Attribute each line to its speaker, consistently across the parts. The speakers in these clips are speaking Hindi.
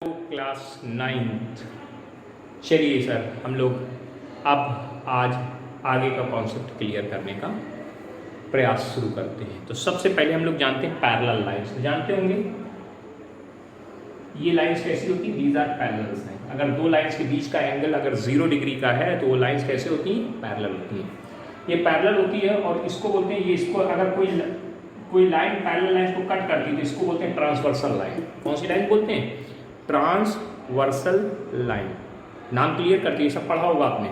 Speaker 1: Class 9th। चलिए सर, हम लोग अब आज आगे का कॉन्सेप्ट क्लियर करने का प्रयास शुरू करते हैं। तो सबसे पहले हम लोग जानते हैं पैरेलल लाइंस। जानते होंगे ये लाइंस कैसी होती हैं? दीज आर पैरेलल्स हैं। अगर दो लाइंस के बीच का एंगल अगर 0 डिग्री का है तो वो लाइंस कैसे होती हैं? पैरेलल होती हैं। ये पैरेलल होती है और इसको बोलते हैं, ये इसको अगर कोई लाइन पैरेलल लाइन को कट करती है तो इसको बोलते हैं ट्रांसवर्सल लाइन। कौन सी लाइन बोलते हैं? Transversal line. नाम क्लियर करती है, सब पढ़ा होगा आपने।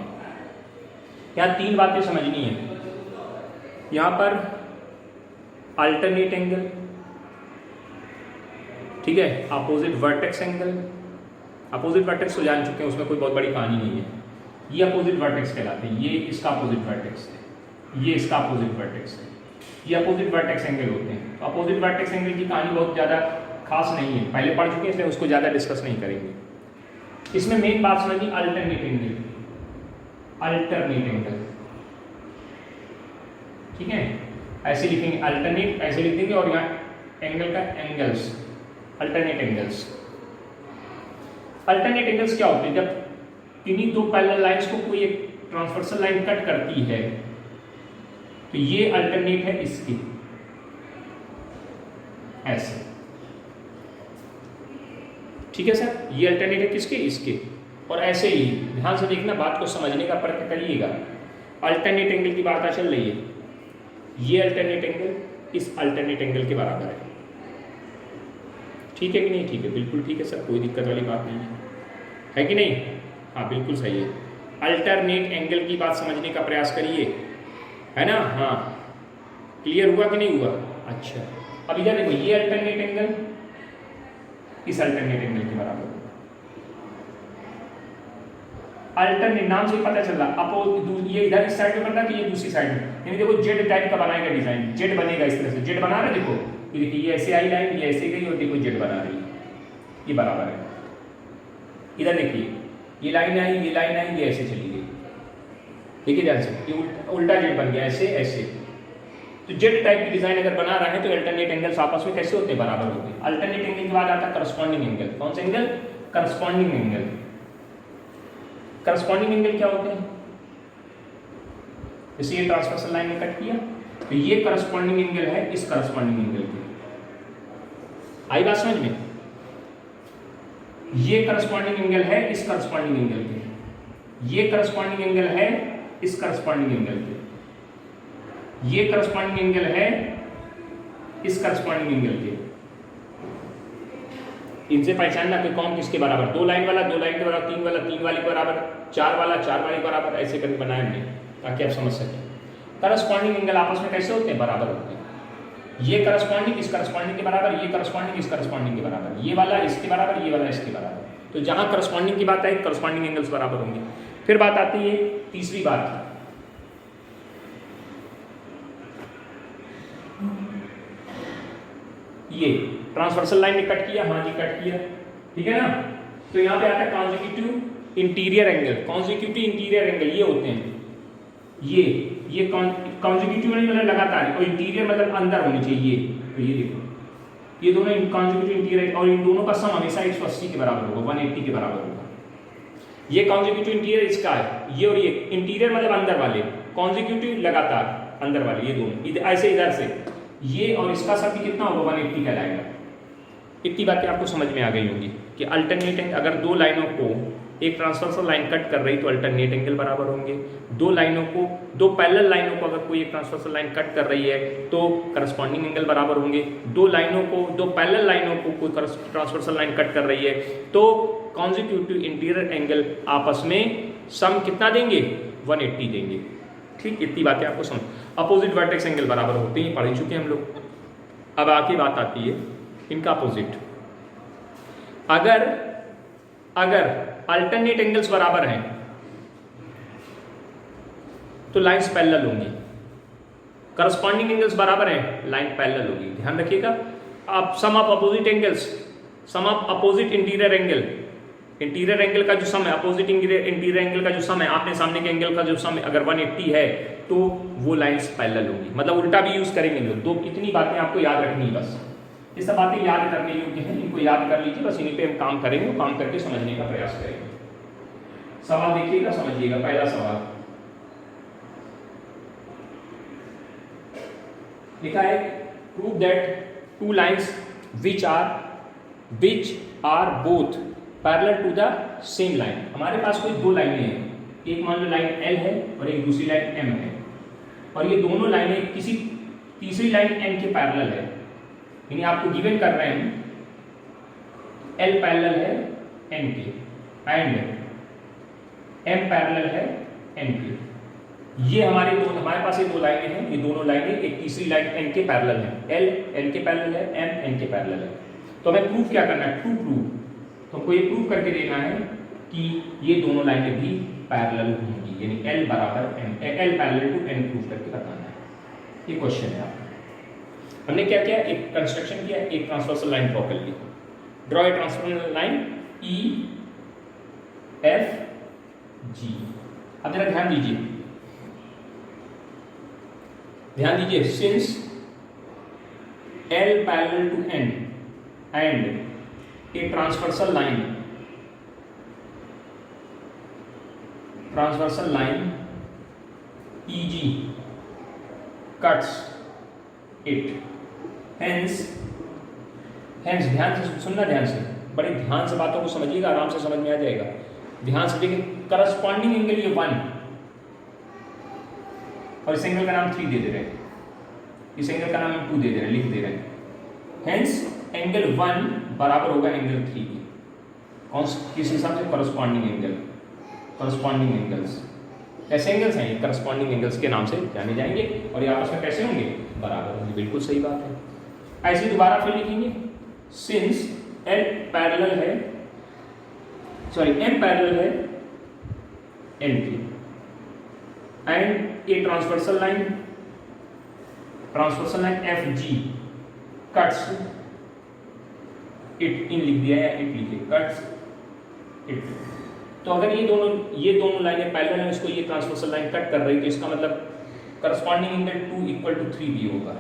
Speaker 1: यहाँ तीन बातें समझनी है। यहाँ पर अल्टरनेट एंगल, ठीक है, opposite vertex angle. Opposite vertex तो जान चुके हैं, उसमें कोई बहुत बड़ी कहानी नहीं है। ये अपोजिट वर्टेक्स कहलाते हैं। ये इसका अपोजिट वर्टेक्स है, ये इसका अपोजिट वर्टेक्स है। ये अपोजिट वर्टेक्स एंगल होते हैं। तो अपोजिट वर्टेक्स एंगल की कहानी बहुत ज़्यादा खास नहीं है, पहले पढ़ चुके हैं, इसलिए उसको ज़्यादा डिस्कस नहीं करेंगे। इसमें मेन बात समझनी अल्टरनेट एंगल। अल्टरनेट एंगल, ठीक है, ऐसे लिखेंगे अल्टरनेट, ऐसे लिख देंगे और यहाँ एंगल का angles, alternate angles. Alternate angles क्या होते हैं? जब इन्हीं दो पैरेलल लाइंस को कोई एक ट्रांसवर्सल लाइन कट करती है तो ये अल्टरनेट है इसकी, ऐसे, ठीक है सर। ये अल्टरनेट है किसके? इसके। और ऐसे ही ध्यान से देखना, बात को समझने का प्रयत्न करिएगा। अल्टरनेट एंगल की बात आ चल रही है, ये अल्टरनेट एंगल इस अल्टरनेट एंगल के बराबर है। ठीक है कि नहीं? ठीक है, बिल्कुल ठीक है सर, कोई दिक्कत वाली बात नहीं है कि नहीं? हाँ बिल्कुल सही है। अल्टरनेट एंगल की बात समझने का प्रयास करिए, है ना? हाँ, क्लियर हुआ कि नहीं हुआ? अच्छा, अब इधर देखो, ये अल्टरनेट एंगल इस अल्टरनेट एंगल के बराबर। अल्टरनेट नाम से पता चल रहा, ये इधर इस साइड में बन रहा है तो ये दूसरी साइड में, यानी देखो जेड टाइप का बनाएगा डिजाइन। जेड बनेगा इस तरह से, जेड बना रहे हैं, देखो ये देखिए, ये ऐसे आई लाइन, ये ऐसे गई और देखो जेड बना रही है, ये बराबर है। इधर देखिए, ये लाइन आई, ये लाइन आई, ये ऐसे चली गई, देखिए ध्यान से, ये उल्टा जेड बन गया, ऐसे ऐसे। तो जेड टाइप की डिजाइन अगर बना रहा है तो अल्टरनेट एंगल्स आपस में कैसे होते हैं? बराबर होते हैं। अल्टरनेट एंगल के बाद आता है करस्पॉन्डिंग एंगल। कौन सा angle? Corresponding angle. Corresponding angle क्या होते हैं? जैसे ये ट्रांसवर्सल लाइन में कट किया तो ये करस्पॉन्डिंग एंगल है इस करस्पॉन्डिंग एंगल के। आई बात समझ में? ये करस्पॉन्डिंग एंगल है इस करस्पॉन्डिंग एंगल के, ये करस्पॉन्डिंग एंगल है इस करस्पॉन्डिंग एंगल के, ये करस्पॉन्डिंग एंगल है इस करस्पॉन्डिंग एंगल के। इनसे पहचानना कि कौन किसके बराबर। दो लाइन वाला दो लाइन के बराबर, तीन वाला तीन वाले के बराबर, चार वाला चार वाले के बराबर, ऐसे करके बनाया हमने ताकि आप समझ सकें। करस्पॉन्डिंग एंगल आपस में कैसे होते हैं? बराबर होते हैं। ये करस्पॉन्डिंग इस करस्पॉन्डिंग के बराबर, ये करस्पॉन्डिंग इस करस्पॉन्डिंग के बराबर, ये वाला इसके बराबर, ये वाला इसके बराबर। तो जहां करस्पॉन्डिंग की बात आई, करस्पॉन्डिंग एंगल्स बराबर होंगे। फिर बात आती है तीसरी बात, ये ट्रांसवर्सल लाइन ने कट किया, हाँ जी कट किया, ठीक है ना? तो यहाँ पे आता है consecutive interior angle. Consecutive interior angle ये होते हैं, ये कॉन्जिक्यूटिव नहीं मतलब लगातार, और इंटीरियर मतलब अंदर होनी चाहिए। तो ये देखो, ये दोनों कॉन्जिक्यूटिव इंटीरियर, और इन दोनों का सम हमेशा 180 के बराबर होगा, 180 के बराबर होगा। ये कॉन्जिक्यूटिव इंटीरियर इसका है, ये और ये इंटीरियर मतलब अंदर वाले, कॉन्जिक्यूटिव लगातार अंदर वाले, ये दोनों ऐसे इधर से, ये और इसका सब भी कितना होगा? 180 कहलाएगा। इतनी बातें आपको समझ में आ गई होंगी कि अल्टरनेट एंगल, अगर दो लाइनों को एक ट्रांसवर्सल लाइन कट कर रही तो अल्टरनेट एंगल बराबर होंगे। दो लाइनों को, दो पैरेलल लाइनों को अगर कोई एक ट्रांसवर्सल लाइन कट कर रही है तो करस्पॉन्डिंग एंगल बराबर होंगे। दो लाइनों को, दो पैरेलल लाइनों को कोई ट्रांसवर्सल लाइन कट कर रही है तो कॉन्जिक्यूटिव इंटीरियर एंगल आपस में सम कितना देंगे? 180 देंगे। ठीक, इतनी बातें आपको समझ। अपोजिट वर्टेक्स एंगल बराबर होते हैं, पढ़ चुके हैं हम लोग। अब आगे बात आती है इनका अपोजिट। अगर अल्टरनेट एंगल्स बराबर हैं तो लाइंस पैरेलल होंगी। करस्पॉन्डिंग एंगल्स बराबर हैं, लाइन पैरेलल होगी। ध्यान रखिएगा। अब sum of opposite angles, sum of opposite interior angle, interior angle का जो सम है, अपोजिट इंटीरियर एंगल का जो सम है, आपने सामने के एंगल का जो सम है, अगर 180 है तो वो लाइंस पैरेलल होंगी। मतलब उल्टा भी यूज करेंगे लोग। दो इतनी बातें आपको याद रखनी है बस। ये सब बातें याद करने योग्य हैं, इनको याद कर लीजिए, बस इन्हीं पे हम काम करेंगे, काम करके समझने का प्रयास करेंगे। सवाल देखिएगा, समझिएगा। पहला सवाल लिखा है, prove that two lines which are both parallel to the same line. हमारे पास कोई दो लाइनें हैं, एक मान लो लाइन L है और एक दूसरी लाइन M है, और ये दोनों लाइनें किसी तीसरी लाइन N के पैरेलल है। यानी आपको गिवन कर रहे हैं L पैरेलल है N के एंड M पैरेलल है N के। ये हमारे पास ये दो लाइनें हैं, ये दोनों लाइनें एक तीसरी लाइन N के पैरेलल है, L N के पैरेलल है, M N के पैरेलल है। तो हमें प्रूफ क्या करना है, टू प्रूव। तो हमको ये प्रूव करके देना है कि ये दोनों लाइनें भी पैरेलल होंगी, यानी L बराबर M, L parallel to N prove करके बताना है। ये क्वेश्चन है आपका। हमने क्या किया, एक कंस्ट्रक्शन किया, एक ट्रांसवर्सल लाइन ड्रॉ कर ली। Draw a transversal line E F G। अब जरा ध्यान दीजिए, since L parallel to N and a transversal line EG cuts it, hence ध्यान से सुनना, ध्यान से, बड़े ध्यान से बातों को समझिएगा, आराम से समझ में आ जाएगा। ध्यान से देखिए, करस्पॉन्डिंग एंगल ये 1 और इस एंगल का नाम 3 दे दे रहे हैं, इस एंगल का नाम 2 दे दे रहे हैं, लिख दे रहे हैं। हेंस एंगल 1 बराबर होगा एंगल 3 की। किस हिसाब से, करस्पॉन्डिंग एंगल्स। ऐसे एंगल्स हैं, करस्पॉन्डिंग एंगल्स के नाम से जाने जाएंगे, और ये आपस में कैसे होंगे, बराबर होंगे। बिल्कुल सही बात है। ऐसे दोबारा फिर लिखेंगे, सिंस M पैरेलल है N की and a transversal line FG cuts it, इन लिख दिया है, इट लिखे, कट्स इट। तो अगर ये दोनों लाइनें पैरेलल हैं, इसको ये ट्रांसवर्सल लाइन कट कर रही है, तो इसका मतलब करस्पॉन्डिंग एंगल 2 इक्वल टू 3 भी होगा।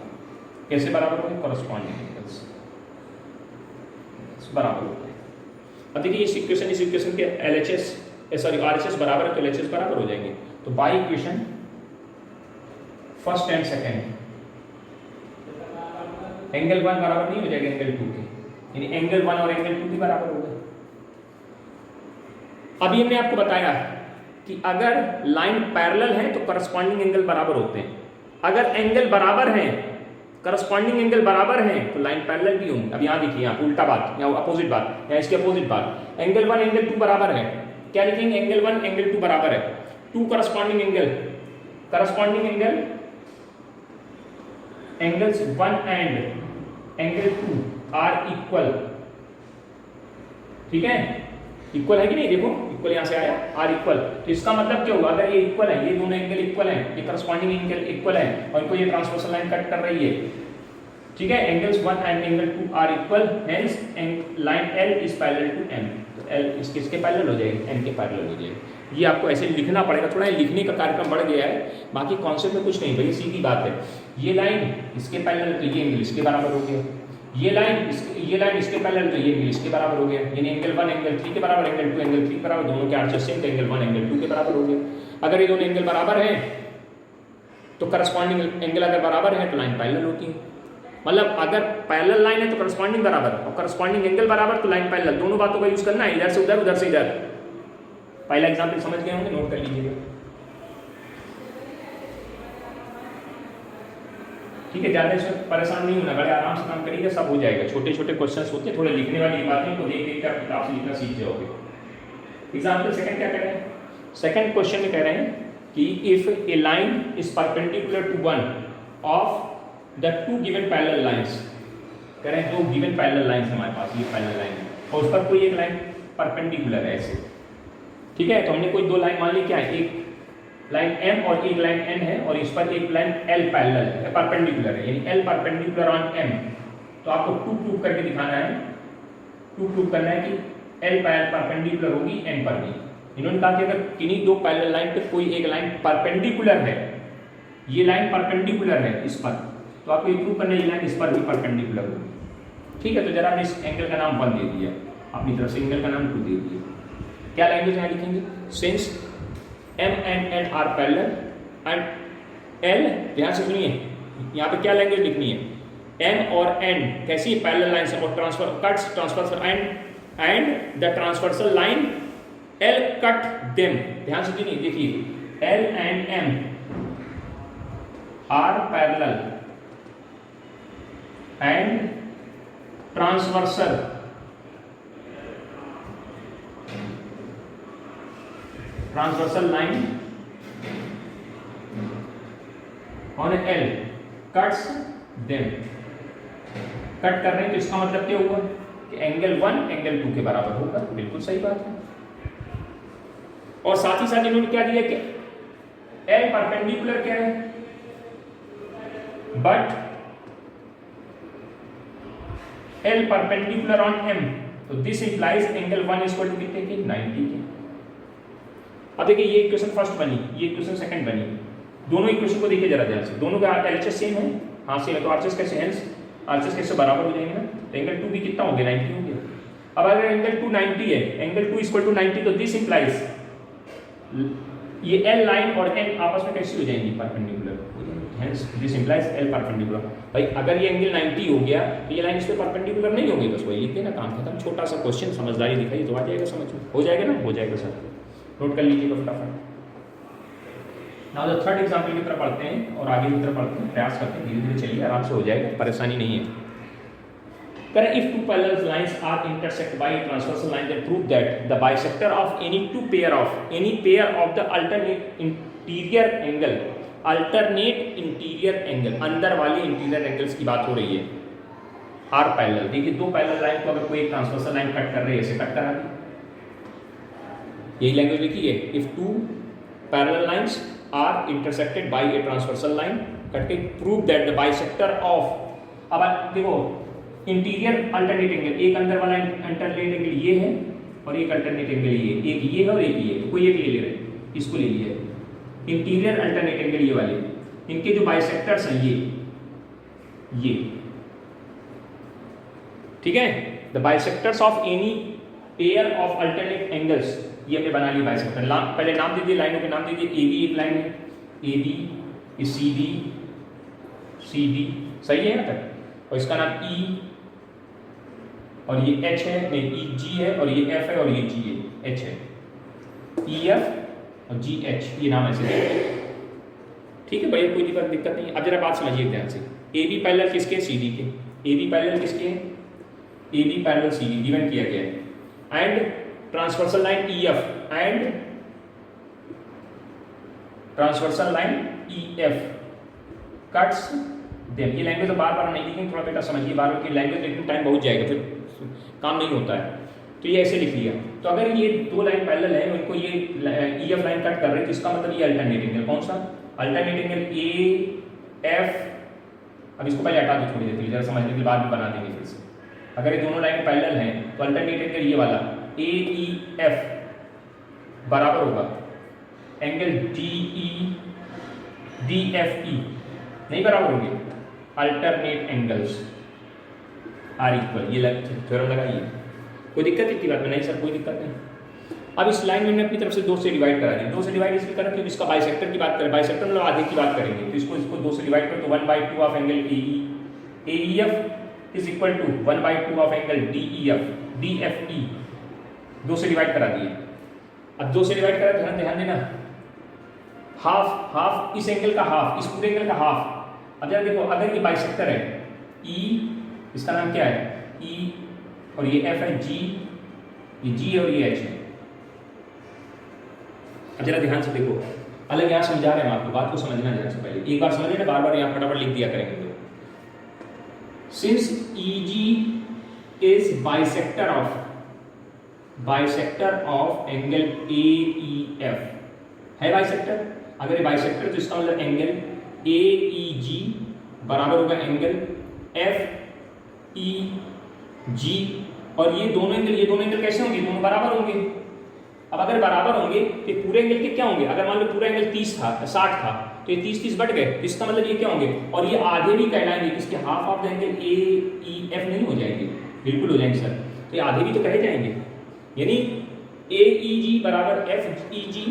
Speaker 1: कैसे बराबर होंगे, करस्पॉन्डिंग एंगल्स बराबर होते हैं। अब देखिए इस इक्वेशन के RHS बराबर है, तो LHS बराबर हो जाएंगे। तो by equation first and second, angle 1 बराबर नहीं हो जाएगा एंगल 2 के, यानी एंगल 1 और एंगल 2 भी बराबर हो गए। अभी हमने आपको बताया कि अगर लाइन पैरेलल है तो करस्पॉन्डिंग एंगल बराबर होते हैं, अगर एंगल बराबर हैं, करस्पॉन्डिंग एंगल बराबर हैं, तो लाइन पैरेलल भी होंगी। अब यहाँ देखिए, यहाँ उल्टा बात, यहाँ अपोजिट बात, या इसके अपोजिट बात, एंगल 1 एंगल 2 बराबर है, क्या लिखेंगे, एंगल 1 एंगल 2 बराबर है, 2 corresponding angles 1 and angle 2 are equal. ठीक है, इक्वल है कि नहीं, देखो इक्वल यहां से आया, आर इक्वल। तो इसका मतलब क्या होगा, अगर ये इक्वल है, ये दोनों एंगल इक्वल हैं, ये करस्पॉन्डिंग एंगल इक्वल है, और इनको ये ट्रांसवर्सल लाइन कट कर रही है। ठीक है, angles 1 and angle 2 are equal, hence line L is parallel to M। तो L इसके पैरेलल हो जाएगी, M के पैरेलल हो जाएगी। ये आपको ऐसे लिखना पड़ेगा, थोड़ा लिखने का कार्यक्रम बढ़ गया है, बाकी कॉन्सेप्ट में कुछ नहीं भाई, सीधी बात है। ये लाइन इसके पैरेलल, तो ये एंगल इसके बराबर हो गया, ये लाइन इसके पैरेलल, तो ये एंगल इसके बराबर हो गया, यानी एंगल 1 एंगल 3 के बराबर, एंगल 2 एंगल 3 के बराबर, दोनों के RHS सेम, तो एंगल 1 एंगल 2 के बराबर हो गया। अगर ये दोनों एंगल बराबर हैं तो करस्पॉन्डिंग एंगल अगर बराबर है तो लाइन पैरेलल होती है। मतलब अगर पैरेलल लाइन है तो करस्पॉन्डिंग बराबर, और करस्पॉन्डिंग एंगल बराबर तो लाइन पैरेलल, दोनों बातों का यूज करना है, इधर से उधर, उधर से इधर। पहला एग्जाम्पल समझ गए होंगे, नोट कर लीजिएगा। ठीक है, ज़्यादा इसमें परेशान नहीं होना, बड़े आराम से काम करिएगा, सब हो जाएगा। छोटे छोटे क्वेश्चंस होते हैं, थोड़े लिखने वाली बातें को देख देख कर किताब से लिखना सीख जाओगे। एग्जाम्पल सेकंड क्या कह रहे हैं, सेकंड क्वेश्चन में कह रहे हैं कि if a line is perpendicular to one of the two given parallel lines, कह रहे हैं दो गिवन पैरेलल लाइंस हमारे पास, ये पैरेलल लाइन है और उस पर कोई एक लाइन परपेंडिकुलर है ऐसे। ठीक है, तो हमने कोई दो लाइन मान ली, क्या है, एक लाइन M और एक लाइन N है, और इस पर एक लाइन L पैरेलल है, परपेंडिकुलर है, यानी L परपेंडिकुलर ऑन M। तो आपको 2 प्रूव करके दिखाना है, 2 प्रूव करना है कि L परपेंडिकुलर होगी N पर भी। इन्होंने कहा कि अगर किन्हीं दो पैरेलल लाइन पे कोई एक लाइन परपेंडिकुलर है, ये लाइन परपेंडिकुलर है इस पर, तो आपको ये प्रूव करना है ये लाइन इस पर भी परपेंडिकुलर होगी। ठीक है, तो जरा हमने इस एंगल का नाम 1 दे दिया, अपनी तरफ से एंगल का नाम 2 दे दिया। क्या लैंग्वेज यहाँ लिखेंगे? Since M and N are parallel and L, ध्यान से सुनिए यहाँ पे क्या लैंग्वेज लिखनी है, M और N कैसी पैरेलल लाइन से और transfer cuts transfer and the transversal line L cut them. ध्यान से सुनिए, देखिए L and M are parallel and transversal line on L cuts them. Cut कर रहे हैं तो इसका मतलब क्या हुआ कि एंगल 1 एंगल 2 के बराबर होगा। बिल्कुल सही बात है। और साथ ही साथ इन्होंने क्या दिया कि L परपेंडिकुलर क्या है, but L perpendicular on M, तो this implies angle 1 equal to कितने के 90 के। अब देखिए ये इक्वेशन फर्स्ट बनी, ये इक्वेशन सेकंड बनी, दोनों इक्वेशन को देखिए जरा ध्यान से, दोनों का एलएचएस सेम है, हाँ सेम है, तो आरएचएस कैसे है, आरएचएस कैसे बराबर हो जाएंगे ना, तो एंगल 2 भी कितना हो गया 90 हो गया। अब अगर एंगल 2 90 है, एंगल 2 इक्वल टू 90, तो दिस इंप्लाइज ये L लाइन और N आपस में कैसी हो जाएंगी, perpendicular, hence this implies L perpendicular. भाई अगर ये एंगल 90 हो गया तो ये लाइन इस पे परपेंडिकुलर नहीं होगी, बस वही लिखते ना, काम खत्म। छोटा सा क्वेश्चन, समझदारी दिखाई तो आ जाएगा समझ में, हो जाएगा ना, हो जाएगा सर, नोट कर लीजिएगा फटाफट। नाउ द थर्ड एग्जांपल की तरफ पढ़ते हैं और आगे की तरफ पढ़ते हैं, प्रयास करते हैं, धीरे धीरे चलिए, आराम से हो जाएगा, परेशानी नहीं है। करें if two parallel lines are intersect by transversal line, then prove that the bisector of any pair of the alternate interior angle, alternate interior angle, अंदर वाले इंटीरियर एंगल्स की बात हो रही है, आर पैरेलल। देखिए दो पैरेलल लाइन को अगर कोई एक ट्रांसवर्सल लाइन कट कर रही है, ऐसे कट करा दी, यही लैंग्वेज लिखी है, if two parallel lines are intersected by a transversal line, करके prove that the bisector of, अब देखो इंटीरियर अल्टरनेट एंगल, एक अंदर वाला अल्टरनेट एंगल ये है और एक अल्टरनेट एंगल ये, एक ये है और एक ये, तो कोई एक ले ले रहे हैं, इसको ले लिया इंटीरियर अल्टरनेट एंगल ये वाले, इनके जो बाइसेक्टर्स हैं ये ठीक है, the bisectors of any pair of alternate angles, ये हमने बना लिया बाइसेक्टर। पहले नाम दीजिए, लाइनों के नाम दीजिए, ए बी एक लाइन है, ए बी, सी डी सही है यहाँ तक, और इसका नाम ई और ये एच है, नहीं ई जी है और ये एफ है और ये जी है, एच है, ई एफ और जी एच, ये नाम ऐसे है, ठीक है भैया, कोई दिक्कत नहीं। अब जरा बात समझिए ध्यान से, ए बी पैरेलल किसके, सी डी के, ए बी पैरेलल किसके, A B parallel C D given किया गया है, and transversal line E F and transversal line E F cuts them. ये लैंग्वेज तो बार बार नहीं लिखेंगे, थोड़ा बेटा समझिए, बार बार की लैंग्वेज लिखने टाइम बहुत जाएगा, फिर काम नहीं होता है, तो ये ऐसे लिख लिया। तो अगर ये दो लाइन पैरेलल है, उनको ये ई एफ लाइन कट कर रहे हैं, तो इसका मतलब ये अल्टरनेट एंगल, कौन सा अल्टरनेट एंगल, ए एफ। अब इसको पहले हटा दो थोड़ी देर के लिए, जरा समझने के बाद में बना देंगे फिर से। अगर ये दोनों लाइन पैरेलल हैं तो अल्टरनेट एंगल ये वाला ए ई एफ बराबर होगा angle D E D F ई, नहीं बराबर होंगे, अल्टरनेट एंगल्स आर इक्वल, ये थ्योरम लगाइए, कोई दिक्कत है की बात में, नहीं सर कोई दिक्कत नहीं। अब इस लाइन में अपनी तरफ से 2 से डिवाइड करा दी, 2 से डिवाइड इसलिए करें क्योंकि इसका बाइसेक्टर की बात करें, बाइसेक्टर मतलब आधे की बात करेंगे, तो इसको 2 से डिवाइड करें तो 1/2 of angle A E F is equal to 1/2 of angle D E F D F E, 2 से डिवाइड करा दिए। अब 2 से डिवाइड करा, ध्यान देना, हाफ इस एंगल का हाफ, इस पूरे एंगल का हाफ। अब जरा देखो, अगर ये बाइसेक्टर है ई, इसका नाम क्या है ई, और ये एफ है जी, ये जी और ये एच है। अब जरा ध्यान से देखो, अलग यहाँ समझा रहे हैं आपको, बात को समझना जरा से पहले, एक बार समझिए ना, बार बार यहाँ फटाफट लिख दिया करेंगे। तो since E G is bisector of angle A E F, है बाइसेक्टर, अगर ये बाइसेक्टर तो इसका मतलब एंगल ए ई जी बराबर होगा एंगल एफ ई जी, और ये दोनों एंगल कैसे होंगे, दोनों बराबर होंगे। अब अगर बराबर होंगे तो पूरे एंगल के क्या होंगे, अगर मान लो पूरा एंगल 30 था 60 था, तो ये 30-30 बढ़ गए, तो इसका मतलब ये क्या होंगे, और ये आधे भी कहलाएंगे, किसके, half of the angle A E F नहीं हो जाएंगे, बिल्कुल हो जाएंगे सर, तो ये आधे भी तो कहे जाएंगे, यानी ए ई जी बराबर एफ ई जी,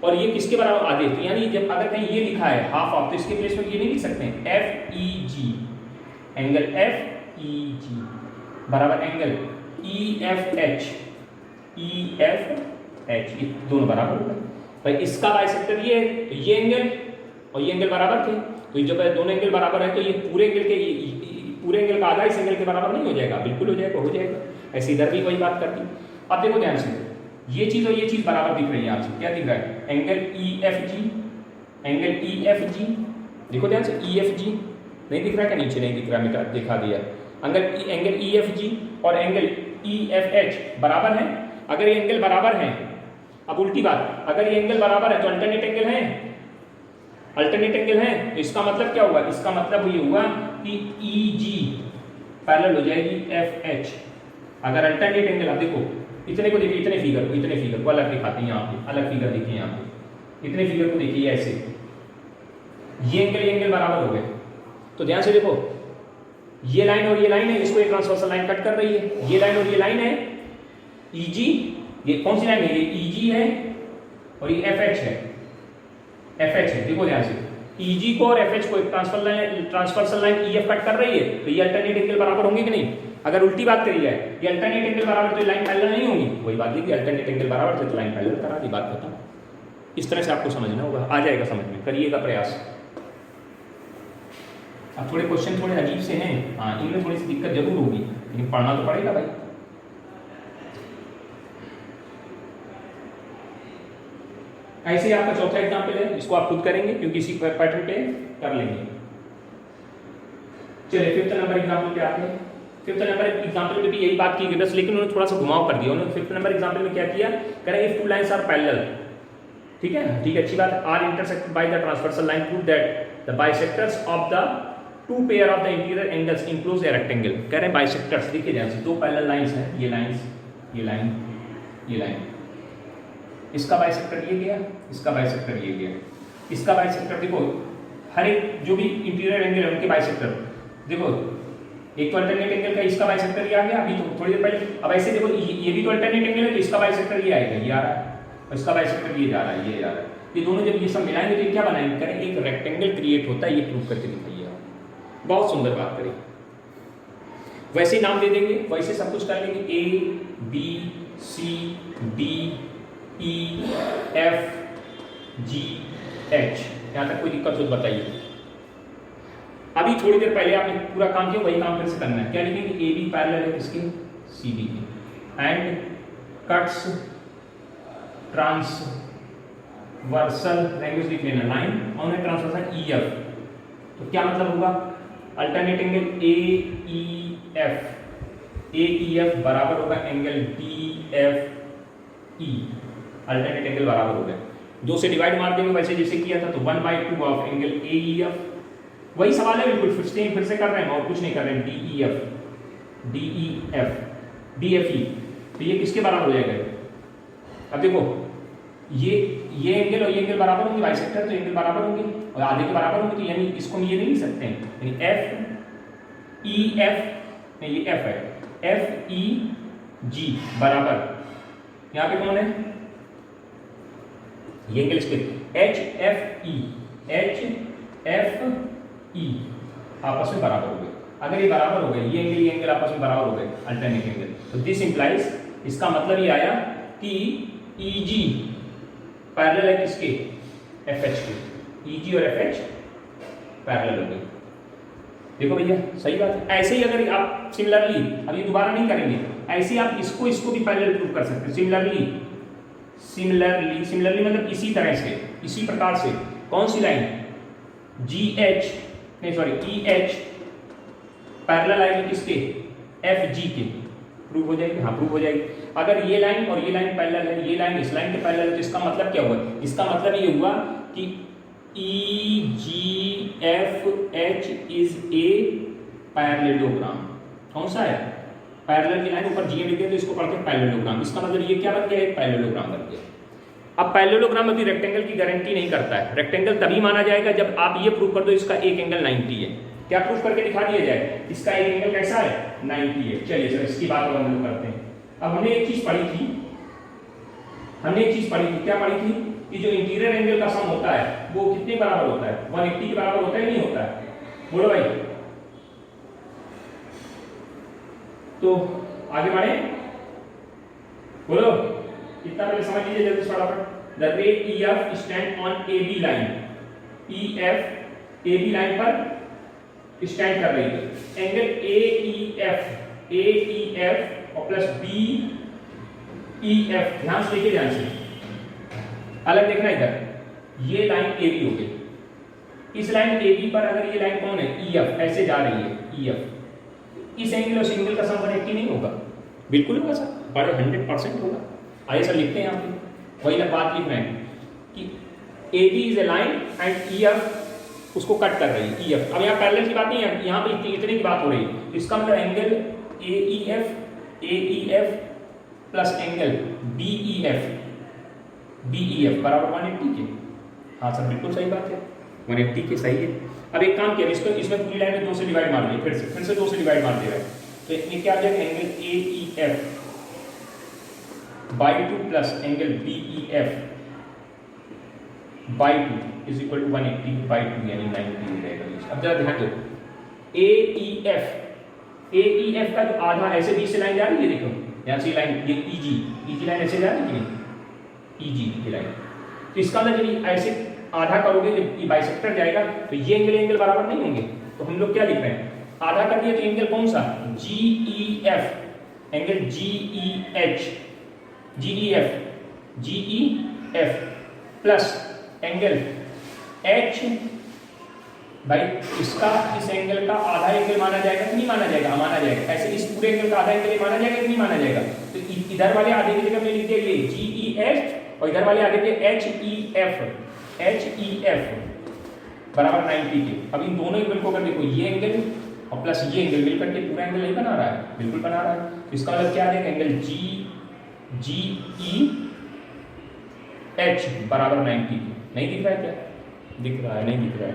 Speaker 1: और ये किसके बराबर आधे, तो यानी जब अगर कहीं ये लिखा है हाफ ऑफ, तो इसके प्लेस में ये नहीं लिख सकते हैं एफ ई जी, एंगल एफ ई जी बराबर angle E F H, E F H, ये दोनों बराबर होगा भाई, इसका बाइसेक्टर ये है, तो ये एंगल और ये एंगल बराबर थे, तो जब दोनों एंगल बराबर है तो ये पूरे एंगल के पूरे एंगल का आधा इस एंगल के बराबर नहीं हो जाएगा, बिल्कुल हो जाएगा, हो जाएगा। ऐसे इधर भी वही बात करती। अब देखो ध्यान से, ये चीज और ये चीज बराबर दिख रही है आपसे, क्या दिख रहा है, एंगल ई एफ जी, एंगल ई एफ जी, देखो ध्यान से, ई एफ जी नहीं दिख रहा है, क्या नीचे नहीं दिख रहा, मिटा दिखा दिया, एंगल ई एफ जी और एंगल ई एफ एच बराबर है। अगर ये एंगल बराबर है, अब उल्टी बात, अगर ये एंगल बराबर है तो अल्टरनेट एंगल है, अल्टरनेट एंगल है, तो इसका मतलब क्या हुआ, इसका मतलब ये हुआ कि ई जी पैरेलल हो जाएगी एफ एच। अगर अल्टरनेट एंगल, आप देखो इतने को देखिए, इतने फिगर को अलग दिखाती है, यहाँ पे अलग फिगर देखिए, यहाँ पे इतने फिगर को देखिए ऐसे, ये एंगल बराबर हो गए, तो ध्यान से देखो, ये लाइन और ये लाइन है, इसको एक ट्रांसवर्सल लाइन कट कर रही है, ये लाइन और ये लाइन है ई जी, ये कौन सी लाइन है, ये ई जी है और ये एफ एच है, एफ एच है, देखो ध्यान से, ई जी को और एफ एच को एक transversal line E F cut कर रही है, तो ये अल्टरनेट एंगल बराबर होंगे कि नहीं। अगर उल्टी बात करी जाए, ये अल्टरनेट एंगल बराबर तो लाइन पैरेलल नहीं होगी, वही बात लिखी, अल्टरनेट एंगल बराबर थे तो लाइन पैरेलल करा दी, बात खत्म। इस तरह से आपको समझना होगा, आ जाएगा समझ में, करिएगा प्रयास। अब थोड़े क्वेश्चन थोड़े अजीब से हैं, हाँ इनमें थोड़ी सी दिक्कत जरूर होगी, लेकिन पढ़ना तो पड़ेगा भाई। ऐसे ही आपका चौथा एग्जाम्पल है, इसको आप खुद करेंगे क्योंकि इसी पैटर्न पे कर लेंगे। चलिए फिफ्थ नंबर एग्जाम्पल पे आते हैं। फिफ्थ नंबर एग्जाम्पल में भी यही बात की गई बस, लेकिन उन्होंने थोड़ा सा घुमाव कर दिया। उन्होंने फिफ्थ नंबर एग्जाम्पल में क्या किया, कह रहे if two lines are parallel, ठीक है, ठीक है, अच्छी बात है, are intersected by the transversal line, prove that the bisectors of the two pair of the interior angles enclose a rectangle. कह रहे हैं बाइसेक्टर्स, देखिए ध्यान से, दो पैरेलल लाइंस हैं, ये लाइंस, ये लाइन, ये लाइन, इसका बाइसेक्टर ये गया, इसका बाइसेक्टर ये गया, इसका बाइसेक्टर देखो, हर एक जो भी इंटीरियर एंगल है उनके बाइसेक्टर देखो, एक तो अल्टरनेट एंगल का इसका बाइसेक्टर ये आ गया अभी तो थोड़ी देर पहले। अब ऐसे देखो, ये भी तो अल्टरनेट एंगल है, तो इसका बाइसेक्टर ये आएगा, ये आ रहा है, और इसका बाइसेक्टर ये जा रहा है, ये जा रहा है, ये दोनों जब ये सब मिलाएंगे तो क्या बनाएंगे, करें एक रेक्टेंगल क्रिएट होता है, ये प्रूव करके दिखाइए। बहुत सुंदर बात करें, वैसे ही नाम दे देंगे, वैसे सब कुछ कर लेंगे, A B C D E F G H, यहां तक कोई दिक्कत हो तो बताइए। अभी थोड़ी देर पहले आपने पूरा काम किया, वही काम फिर से करना है। क्या लिखेंगे, ए बी पैरेलल है किसके, सी डी के, एंड कट्स ट्रांसवर्सल लैंग्वेज लिख लेना, लाइन और ट्रांसवर्सल ई एफ, तो क्या मतलब होगा, alternate angle A E F बराबर होगा एंगल डी एफ ई, अल्टरनेट एंगल बराबर हो गया, दो से डिवाइड मार देंगे वैसे जैसे किया था, तो 1/2 of angle A E F, वही सवाल है बिल्कुल, फिर से कर रहे हैं और कुछ नहीं कर रहे हैं, डी ई एफ ई, तो ये किसके बराबर हो जाएगा। अब देखो ये एंगल और ये एंगल बराबर होंगे, बाइसेक्टर तो एंगल बराबर होंगे और आधे के बराबर होंगे, तो यानी इसको हम ये नहीं लिख सकते हैं, यानी एफ ई एफ, ये एफ है, एफ ई जी बराबर, यहाँ पे कौन है, ये एंगल इसके एच एफ ई आपस में बराबर हो गए। अगर ये बराबर हो गए, ये एंगल आपस में बराबर हो गए, अल्टरनेट एंगल, तो दिस इंप्लाइज, इसका मतलब ये आया कि ई जी पैरेलल है किसके, एफ एच के, ई जी और एफ एच पैरेलल हो गए। देखो भैया सही बात है। ऐसे ही अगर आप सिमिलरली, अब ये दोबारा नहीं करेंगे, ऐसे आप इसको भी पैरेलल प्रूव कर सकते हैं। सिमिलरली मतलब इसी तरह से, इसी प्रकार से, कौन सी लाइन, जी एच नहीं सॉरी ई एच पैरेलल आएगी किसके, एफ जी के, प्रूव हो जाएगी, हाँ प्रूव हो जाएगी। अगर ये लाइन और ये लाइन पैरेलल है, ये लाइन इस लाइन के पैरेलल है, तो इसका मतलब क्या हुआ, इसका मतलब ये हुआ कि E G F H is a parallelogram. कौन सा है, पैरेलल की लाइन ऊपर जी लिख दिया तो इसको पढ़ के पैरेललोग्राम, इसका मतलब ये क्या बन गया, एक पैरेललोग्राम बन गया। अब पैरेललोग्राम अभी रेक्टेंगल की गारंटी नहीं करता है। रेक्टेंगल तभी माना जाएगा जब आप ये प्रूव कर दो इसका एक एंगल 90 है। क्या प्रूव करके दिखा दिया जाए? इसका एक एंगल कैसा है? 90 है। चलिए सर इसकी बात अब हम लोग करते हैं। अब हमने एक चीज पढ़ी थी, क्या पढ़ी थी कि जो इंटीरियर एंगल का सम होता है वो कितने बराबर होता है? 180 के बराबर होता है नहीं होता है? बोलो भाई। तो आगे बढ़े, बोलो कितना पहले समझ लीजिए जल्दी फटाफट। द रे EF stand on AB line, EF AB line पर स्टैंड कर रही है। एंगल AEF और प्लस BEF, ध्यान से देखिए, ध्यान से अलग देखना इधर। ये लाइन AB हो गई, इस लाइन AB पर अगर ये लाइन कौन है? EF, ऐसे जा रही है EF। इस एंगल और सिंगल का सम 180 नहीं होगा? बिल्कुल होगा सर, बड़े 100% होगा। आइए सर लिखते हैं यहाँ पे, वही बात लिख रहे हैं कि AB is a line and EF उसको कट कर रही है EF। अब यहाँ पैरेलल की बात नहीं है, यहाँ पे इतने की बात हो रही है। इसका मतलब angle AEF plus angle BEF बराबर 180 के। हाँ सर बिल्कुल सही बात है, 180 के सही है। अब एक काम किया, इसमें पूरी लाइन में 2 से डिवाइड मार दिया, फिर से 2 से डिवाइड मार दे रहा है, तो ये क्या आ जाएगा? Angle AEF by 2 plus angle BEF by 2 is equal to 180 by 2 यानी 90 हो जाएगा। अब जरा ध्यान दो, AEF का जो आधा ऐसे बीच से लाइन जा रही है, देखो यहाँ से लाइन, ये EG लाइन ऐसे जा रही है कि नहीं? EG की लाइन, तो इसका मतलब जब ऐसे आधा करोगे, जब ये बाइसेक्टर जाएगा तो ये एंगल बराबर नहीं होंगे। तो हम लोग क्या लिख रहे हैं? आधा कर दिया तो एंगल कौन सा? GEF, angle GEF plus angle H भाई, इसका इस एंगल का आधा एंगल माना जाएगा कि नहीं माना जाएगा? माना जाएगा। ऐसे इस पूरे एंगल का आधा एंगल माना जाएगा कि नहीं माना जाएगा? तो इधर वाले आधे की जगह में लिख दिया ये GEF और इधर वाले आधे पे HEF बराबर 90 के। अब इन दोनों एंगल को अगर देखो, ये एंगल और प्लस ये एंगल मिलकर के पूरा एंगल नहीं बना रहा है? बिल्कुल बना रहा है। इसका मतलब क्या आ जाएगा? एंगल GEH बराबर 90 की। नहीं दिख रहा है क्या? दिख रहा है, नहीं दिख रहा है।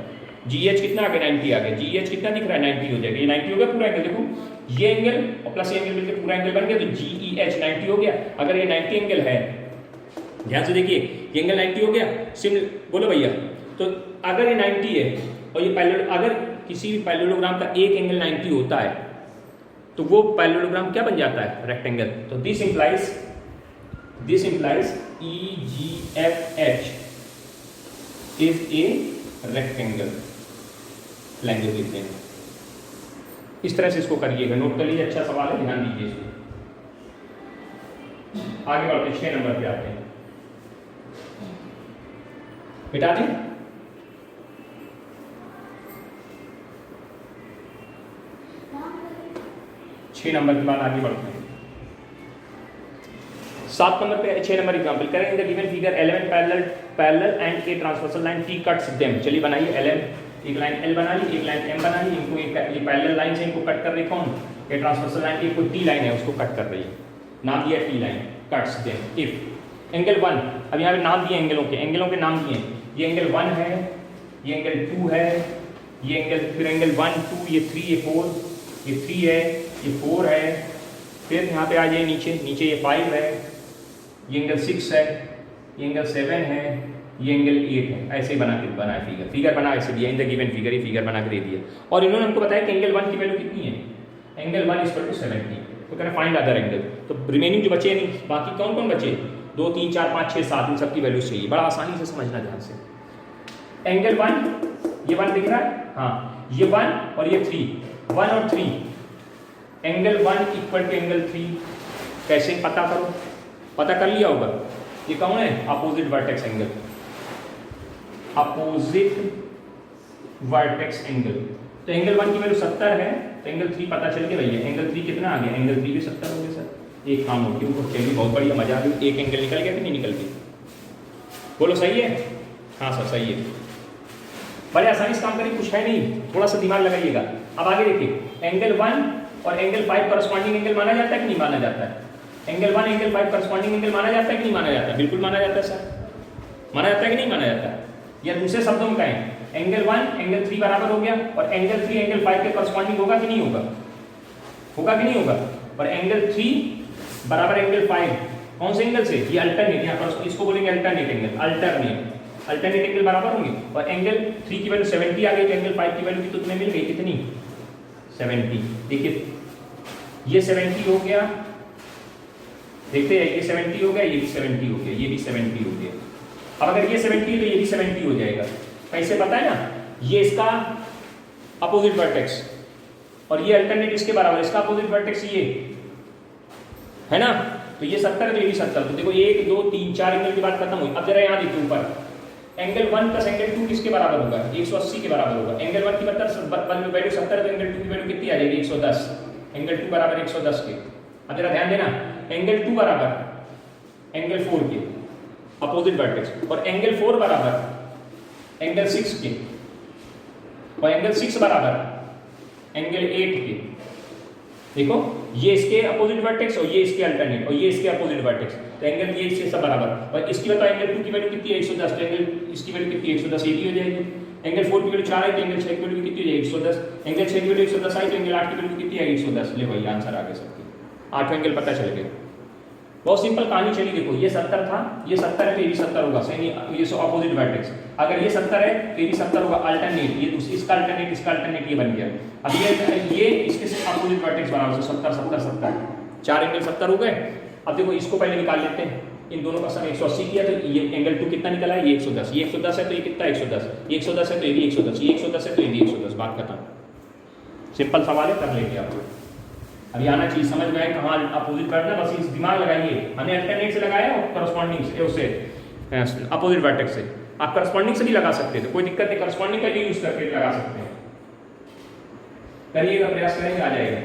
Speaker 1: GH कितना आ गया? 90 आ गया। GH कितना दिख रहा है? 90 हो जाएगा। ये 90 हो गया पूरा एंगल। देखो ये एंगल और प्लस ये एंगल मिलकर पूरा एंगल बन गया, तो GEH 90 हो गया। अगर ये 90 एंगल है, ध्यान से देखिए, ये एंगल 90 हो गया। बोलो भैया, तो अगर ये 90 है और ये पैरेलल, अगर किसी भी पैरेललोग्राम का एक एंगल 90 होता है तो वो पैरेललोग्राम क्या बन जाता है? रेक्टेंगल। तो this implies EGFH is a rectangle. Language लिखते हैं इस तरह से, इसको करिएगा, नोट कर लीजिए। अच्छा सवाल है, ध्यान दीजिए इसको। आगे बढ़ते 6 नंबर पे आते हैं। मिटा दें? छह नंबर के बाद आगे बढ़ते हैं। 7 नंबर पे 6 नंबर एग्जांपल करें। In the given figure element parallel and a transversal line T cuts them. चलिए बनाइए। एक लाइन L बना ली, एक लाइन M बना ली। इनको ये पैरेलल लाइन से इनको कट कर रही कौन? ये ट्रांसवर्सल लाइन। एक कोई T लाइन है उसको कट कर रही है, नाम दिया T line. Cuts them if angle 1, अब यहाँ पे नाम दिए एंगलों के नाम दिए। ये एंगल 1 है, ये एंगल 2 है, ये एंगल, फिर एंगल 1 2, ये 3, ये 4, ये 3 है, ये 4 है। फिर यहाँ पे आ जाइए नीचे ये 5 है, ये एंगल 6 है, ये एंगल 7 है, ये एंगल 8 है। ऐसे ही बनाया फिगर बना ऐसे दिया। इन द गिवन फिगर ये फिगर बना के दे दिया। और इन्होंने हमको बताया कि एंगल 1 की वैल्यू कितनी है? Angle 1 equal to 70। तो कहना फाइंड अदर एंगल। तो रिमेनिंग जो बचे नहीं, बाकी कौन कौन बचे? 2 3 4 5 6 7, इन सबकी वैल्यूज चाहिए। बड़ा आसानी से समझना ध्यान से। एंगल 1, ये 1 दिख रहा है, हाँ, ये 1 और ये 3, 1 और 3। एंगल 1 इक्वल टू एंगल 3 कैसे पता करो? पता कर लिया होगा। ये कौन है? Opposite vertex angle, opposite vertex angle. तो एंगल 1 की वैल्यू 70 है, तो एंगल 3 पता चल के भैया एंगल 3 कितना आ गया? एंगल 3 भी 70 हो गया सर। एक काम होती है, चलिए बहुत बढ़िया, मजा आ गई। एक एंगल निकल गया कि नहीं निकल गया? बोलो सही है? हाँ सर सही है। बड़े आसानी से काम करिए, कुछ है नहीं, थोड़ा सा दिमाग लगाइएगा। अब आगे देखिए, एंगल 1 और एंगल 5 करस्पॉन्डिंग एंगल माना जाता है कि नहीं माना जाता है? एंगल 1 एंगल 5 करस्पॉन्डिंग एंगल माना जाता है कि नहीं माना जाता है? बिल्कुल माना जाता है सर। माना जाता है कि नहीं माना जाता? या दूसरे शब्दों में कहें, एंगल 1 एंगल 3 बराबर हो गया, और एंगल 3 एंगल 5 के करस्पॉन्डिंग होगा कि नहीं होगा? होगा कि नहीं होगा? और एंगल 3 बराबर एंगल 5 कौन से एंगल से? ये अल्टरनेट, यहाँ पर इसको बोलेंगे अल्टरनेट एंगल, अल्टरनेट एंगल बराबर होंगे। और एंगल 3 की वैल्यू 70 आ गई, तो एंगल 5 की वैल्यू भी तो तुम्हें मिल गई, कितनी? 70। देखिए ये 70 हो गया, देखते हैं, ये 70 हो गया, ये भी 70 हो गया, ये भी 70 हो गया। अब अगर ये 70 है तो ये भी 70 हो जाएगा। कैसे पता है ना? ये इसका अपोजिट वर्टेक्स और ये अल्टरनेट इसके बराबर, इसका अपोजिट वर्टेक्स ये है ना, तो ये 70 तो ये भी 70। तो देखो 1 2 3 4 एंगल की बात खत्म हुई। अब जरा यहाँ देखिए ऊपर, एंगल 1 प्लस एंगल 2 किसके बराबर होगा? 180 के बराबर होगा। एंगल 1 की वैल्यू 70, तो एंगल 2 की वैल्यू कितनी आ जाएगी? 110। एंगल 2 बराबर 110 के। अब जरा ध्यान देना, एंगल 2 बराबर एंगल 4 के अपोजिट वर्टेक्स, और एंगल 4 बराबर एंगल 6 के, और एंगल 6 बराबर एंगल 8 के। देखो ये इसके अपोजिट वर्टेक्स और ये इसके अल्टरनेट और ये इसके अपोजिट वर्टेक्स, तो एंगल ये इससे सब बराबर। और इसकी बताओ एंगल 2 की वैल्यू कितनी है? 110, तो एंगल इसकी वैल्यू कितनी है? 110, ये भी हो जाएगी। एंगल 4 की वैल्यू 4 है, तो एंगल 6 की वैल्यू कितनी हो जाएगी? 110। एंगल 6 की वैल्यू 110 आई, तो एंगल 8 की वैल्यू कितनी आएगी? 110। ले भाई आंसर आ गया सबके, 8 एंगल पता चल गया। बहुत सिंपल कहानी चली। देखो ये 70 था, ये 70 है तो ये भी 70 होगा, सही? ये अपोजिट वर्टेक्स। अगर ये 70 है तो ये भी 70 होगा। अल्टरनेट, ये इसका अल्टरनेट, इसका अल्टरनेट, ये बन गया। अब ये इसके से अपोजिट वर्टेक्स बराबर, 70 70 70, 4 एंगल 70 हो गए। अब देखो इसको पहले निकाल लेते हैं, इन दोनों का सम 180 किया, तो ये एंगल 2 कितना निकला है? ये 110। ये 110 है तो ये कितना? 110। ये 110 है तो ये भी 110। ये 110 है तो ये भी 110। बात खत्म। सिंपल सवाल है, कर लेंगे आप। अभी आना चाहिए समझ में आए कहाँ अपोजिट करना, बस इस दिमाग लगाइए। हमने अल्टरनेट से लगाया और करस्पॉन्डिंग से, उससे अपोजिट वर्टेक्स से। आप करस्पॉन्डिंग से भी लगा सकते थे, कोई दिक्कत नहीं, करस्पॉन्डिंग का भी यूज करके लगा सकते हैं। करिएगा, प्रयास करेंगे, आ जाएगा।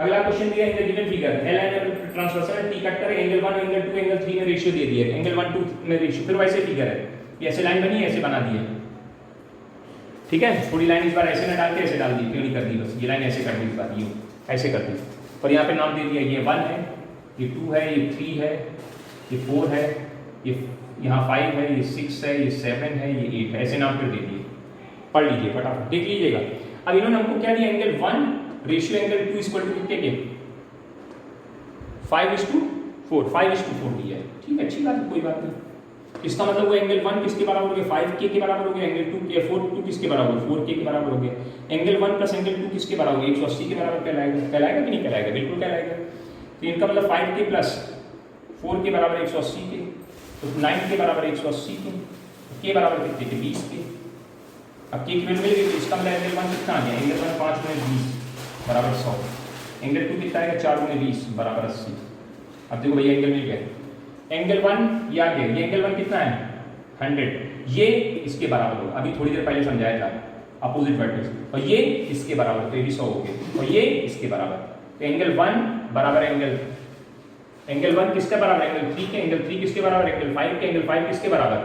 Speaker 1: अगला क्वेश्चन दिया है, given figure L N transversal T cut करें, एंगल 1 एंगल 2 एंगल 3 में रेशियो दे दिया है, एंगल 1 2 में रेशियो, फिर वैसे फिगर है, ये ऐसे लाइन बनी है, ऐसे बना दी है। ठीक है, थोड़ी लाइन इस बार ऐसे ना डाल के ऐसे डाल दी, टेढ़ी कर दी, बस ये लाइन ऐसे कर दी, इस बार ये ऐसे कर दी, और यहाँ पे नाम दे दिया, ये 1 है, ये 2 है, ये 3 है, ये 4 है, ये यहाँ 5 है, ये 6 है, ये 7 है, ये 8 है, ऐसे नाम फिर दे दिए। पढ़ लीजिए फटाफट, देख लीजिएगा। अब इन्होंने हमको क्या दिया? Angle 1 ratio angle 2 equal to कितने के? 5:4, 5:4 दिया है। ठीक है, अच्छी बात है, कोई बात नहीं। इसका मतलब वो एंगल 1 किसके बराबर हो गया? 5K के बराबर हो गया। एंगल 2 के 4 किसके बराबर? 4K के बराबर हो गया। एंगल 1 प्लस एंगल 2 किसके बराबर? 180 के बराबर कहलाएगा। कहलाएगा कि नहीं कहलाएगा? बिल्कुल कहलाएगा। तो इनका मतलब 5K प्लस 4 के बराबर 180 के, तो 9 के बराबर 180 के बराबर कितने के? 20 के। अब K की वैल्यू मिल गई, तो इसका मतलब एंगल 1 कितना आ गया? एंगल 1 5 गुणे 20 बराबर 100। एंगल 2 कितना आएगा? 4 गुणे 20 बराबर 80। अब देखो भैया एंगल मिल गया। एंगल 1 ये आ गया, ये एंगल 1 कितना है? 100। ये इसके बराबर होगा, अभी थोड़ी देर पहले समझाया था, अपोजिट वर्टेक्स। और ये इसके बराबर, तो ये भी 100 हो गए, और ये इसके बराबर। तो एंगल 1 बराबर एंगल 1 किसके बराबर? एंगल 3 के। एंगल 3 किसके बराबर? एंगल 5 के। एंगल 5 किसके बराबर?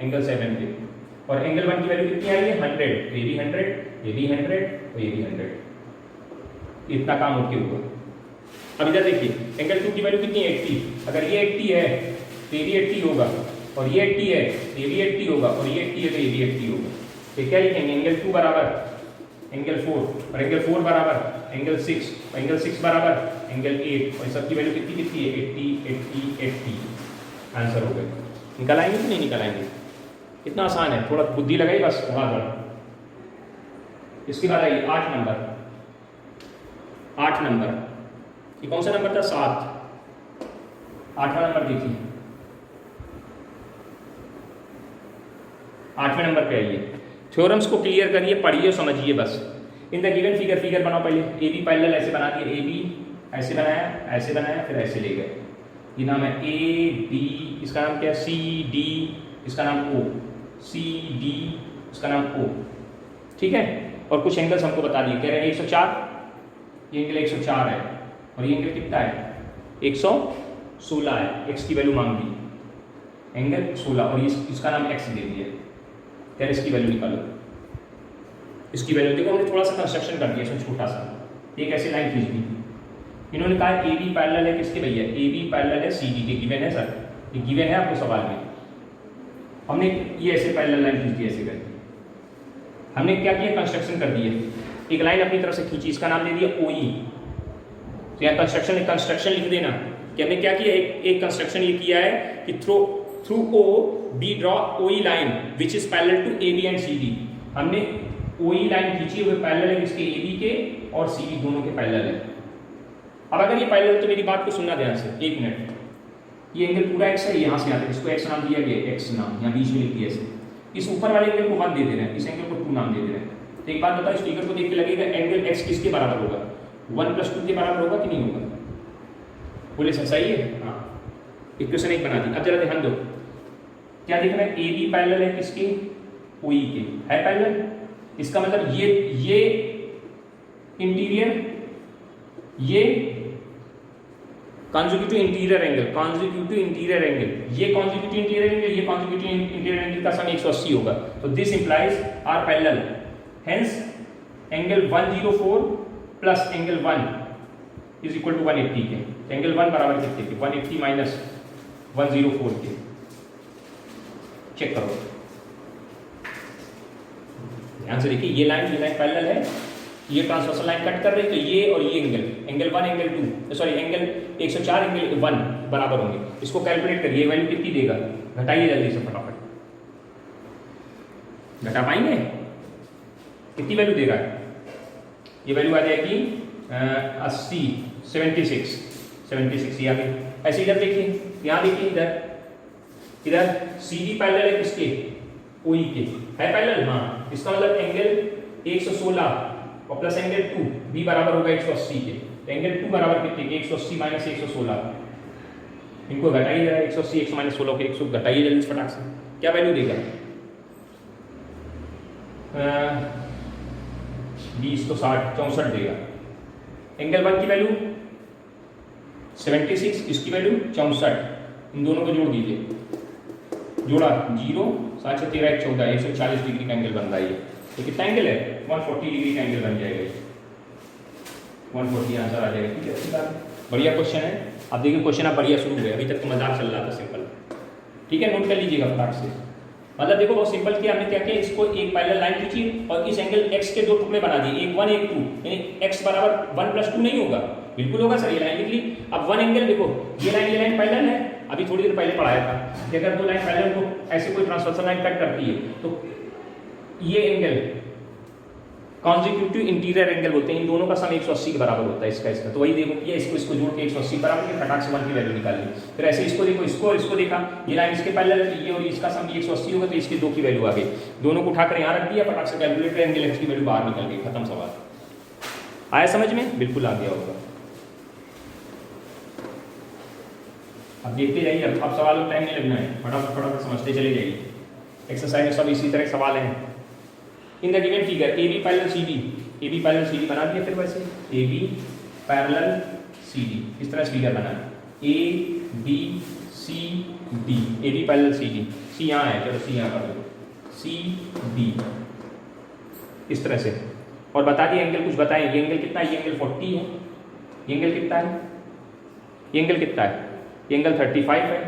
Speaker 1: एंगल 7 के। और एंगल 1 की वैल्यू कितनी आई है? 100। तो ये भी 100, ये भी 100 और ये भी 100। इतना काम ओके हुआ। अब इधर देखिए, एंगल 2 की वैल्यू कितनी है? 80। अगर ये 80 है तो ये भी 80 होगा, और ये 80 है तो ये भी 80 होगा, और ये 80 है तो ये भी 80 होगा। तो क्या लिखेंगे? एंगल 2 बराबर एंगल 4, और एंगल 4 बराबर एंगल 6, और एंगल 6 बराबर एंगल 8, और सबकी वैल्यू कितनी कितनी है? 80 80 80। आंसर हो गए। निकल आएंगे कि नहीं निकल आएंगे? कितना आसान है, थोड़ा बुद्धि लगाई बस। इसके बाद आइए 8 नंबर। 8 नंबर, ये कौन सा नंबर था? 7। 8वां नंबर देखिए, 8वें नंबर पे आइए। थ्योरम्स को क्लियर करिए, पढ़िए, समझिए बस। In the given figure, figure बनाओ पहले। ए बी पैरेलल ऐसे बना दिए, ए बी ऐसे बनाया, फिर ऐसे ले गए। ये नाम है ए बी, इसका नाम क्या है? सी डी, इसका नाम ओ, सी डी, इसका नाम ओ। ठीक है, और कुछ एंगल्स हमको बता दिए, कह रहे हैं 104, ये एंगल 104 है, और ये एंगल कितना है? 116 है। एक्स की वैल्यू मांग दी, एंगल 16, और इसका नाम एक्स दे दिया। यार इसकी वैल्यू निकालो, इसकी वैल्यू देखो, हमने थोड़ा सा कंस्ट्रक्शन कर दिया इसमें छोटा सा, एक ऐसी लाइन खींच दी। इन्होंने कहा ए बी पैरेलल है किसके? भैया ए बी पैरेलल है सी डी के। गिवन है सर, ये गिवन है आपको सवाल में। हमने ये ऐसे पैरेलल लाइन खींच दी, ऐसे करके हमने क्या किया, कंस्ट्रक्शन कर दिया, एक लाइन अपनी तरफ से खींची, इसका नाम दे दिया OE। तो यहाँ कंस्ट्रक्शन लिख देना कि हमने क्या किया, एक कंस्ट्रक्शन ये किया है कि through O B draw OE line which is parallel to AB and CD। हमने OE लाइन खींची हुई पैरेलल है इसके AB के और CD दोनों के पैरेलल है। अब अगर ये पैरेलल है तो मेरी बात को सुनना ध्यान से, एक मिनट, ये एंगल पूरा x है, यहाँ से यहाँ तक इसको x नाम दिया गया, x नाम यहाँ बीच में लिख दिया ऐसे। इस ऊपर वाले एंगल को 1 दे दे रहे हैं, इस एंगल को 2 नाम दे दे रहे हैं। तो एक बात बताओ, इस फिगर को देख के लगेगा एंगल x किसके बराबर होगा, 1 + 2 के बराबर होगा कि नहीं होगा? बोले सर सही है, हाँ, इक्वेशन एक बना दी। अब जरा ध्यान दो, क्या देख रहे हैं, AB पैरेलल है किसके, OE के, है पैरेलल। इसका मतलब ये इंटीरियर, ये conjugative interior angle, conjugative interior angle, ये कॉन्जुगेटिव इंटीरियर एंगल, ये कॉन्जुगेटिव इंटीरियर एंगल का सम 180 होगा। तो this implies are parallel, hence angle 104 plus angle 1 is equal to 180 के। एंगल 1 बराबर कितने के, 180 माइनस 104 के। चेक करो, ध्यान से देखिए, ये लाइन पैरेलल है, ये ट्रांसवर्सल लाइन कट कर रही है, तो ये और ये angle 1 angle 2 sorry angle 104 angle 1 बराबर होंगे। इसको कैलकुलेट करिए, वैल्यू कितनी देगा, घटाइए जल्दी से फटाफट, घटा पाएंगे, कितनी वैल्यू देगा, ये वैल्यू आ जाएगी 80 76 ये आ गई। ऐसे इधर देखिए, यहाँ देखिए, इधर CD पैरेलल है किसके, OE के, है पैरेलल, हाँ, इसका मतलब एंगल 116 और प्लस एंगल 2 B बराबर होगा 180 के। तो एंगल 2 बराबर कितने के, 180 माइनस 116, इनको घटाइए जरा, 180 100 माइनस 16 के 100 घटाइए जल्दी फटाक से, क्या वैल्यू देगा, 20 तो 60 64 देगा। एंगल 1 की वैल्यू 76, इसकी वैल्यू 64, इन दोनों को जोड़ दीजिए, जोड़ा 0 7 13 1 14 140 डिग्री का एंगल बन रहा है। तो कितना एंगल है, 140 डिग्री का एंगल बन जाएगा, 140 आंसर आ जाएगा। ठीक है, अच्छी बात, बढ़िया क्वेश्चन है। अब देखिए क्वेश्चन आप बढ़िया शुरू हुए, अभी तक तो मजाक चल रहा था सिंपल, ठीक है, नोट कर लीजिएगा फटाक से। मतलब देखो बहुत सिंपल किया हमने, क्या किया, इसको एक पैरेलल लाइन खींची और इस एंगल x के 2 टुकड़े बना दिए, एक 1 एक 2, यानी x बराबर 1 + 2 नहीं होगा, बिल्कुल होगा सर, ये लाइन लिख ली। अब 1 एंगल देखो, ये लाइन पैरेलल है, अभी थोड़ी देर पहले पढ़ाया था कि अगर 2 लाइन पैरेलल को ऐसे कोई ट्रांसवर्सल लाइन कट करती है तो ये एंगल कॉन्जिक्यूटिव इंटीरियर एंगल बोलते हैं, इन दोनों का सम 180 के बराबर होता है, इसका। तो वही देखो किया, इसको जोड़ के 180 बराबर के फटाक से 1 की वैल्यू निकाल ली। फिर ऐसे इसको देखो, इसको देखा, ये लाइन इसके पैरेलल है, ये और इसका सम 180 होगा, तो इसके 2 की वैल्यू आ गई, दोनों को उठाकर यहाँ रख दिया, फटाक से कैलकुलेटर एंगल x की वैल्यू बाहर निकल गई, खत्म सवाल। आया समझ में, बिल्कुल आ गया होगा। अब देखते जाइए, अब सवाल में टाइम नहीं लगना है, फटाफट समझते चले जाइए। एक्सरसाइज में सब इसी तरह सवाल हैं। In the given figure AB parallel CD बना दिया, फिर वैसे AB पैरेलल CD इस तरह से फिगर बना ABCD, AB parallel CD, C यहाँ है, चलो C यहाँ कर दो, CD इस तरह से, और बता दिए एंगल, कुछ बताएं, ये एंगल कितना है, ये एंगल 40 है, ये एंगल कितना है, ये एंगल कितना है, ये एंगल 35 है।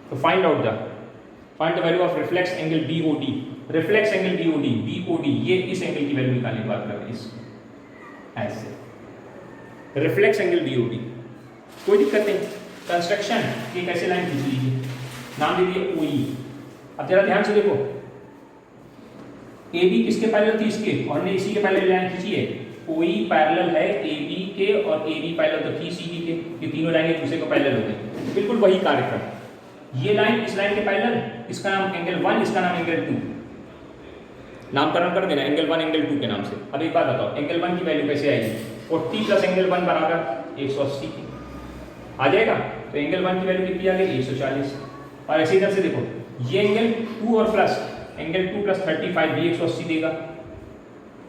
Speaker 1: तो find the value of reflex angle BOD, reflex angle BOD, ये इस एंगल की वैल्यू निकालने की बात कर रहे हैं, इस ऐसे रिफ्लेक्स एंगल BOD, कोई दिक्कत नहीं। कंस्ट्रक्शन की कैसे लाइन खींच लीजिए, नाम दे दिए OE। अब जरा ध्यान से देखो, AB किसके पैरेलल थी, इसके, और हमने इसी के पैरेलल लाइन खींची है, OE पैरेलल है AB के और AB पैरेलल तो थी CD के, ये तीनों लाइन एक दूसरे को पैरेलल हो गई, बिल्कुल वही कार्यक्रम। ये लाइन इस लाइन के पैरेलल, इसका नाम एंगल 1, इसका नाम एंगल 2, नामकरण कर देना एंगल 1 एंगल 2 के नाम से। अब एक बात बताओ, एंगल 1 की वैल्यू कैसे आएगी, 40 प्लस एंगल 1 बराबर 180 की आ जाएगा। तो एंगल 1 की वैल्यू कितनी आ गई, 140। और ऐसे इधर से देखो, ये एंगल 2 और प्लस एंगल 2 प्लस 35 भी 180 देगा।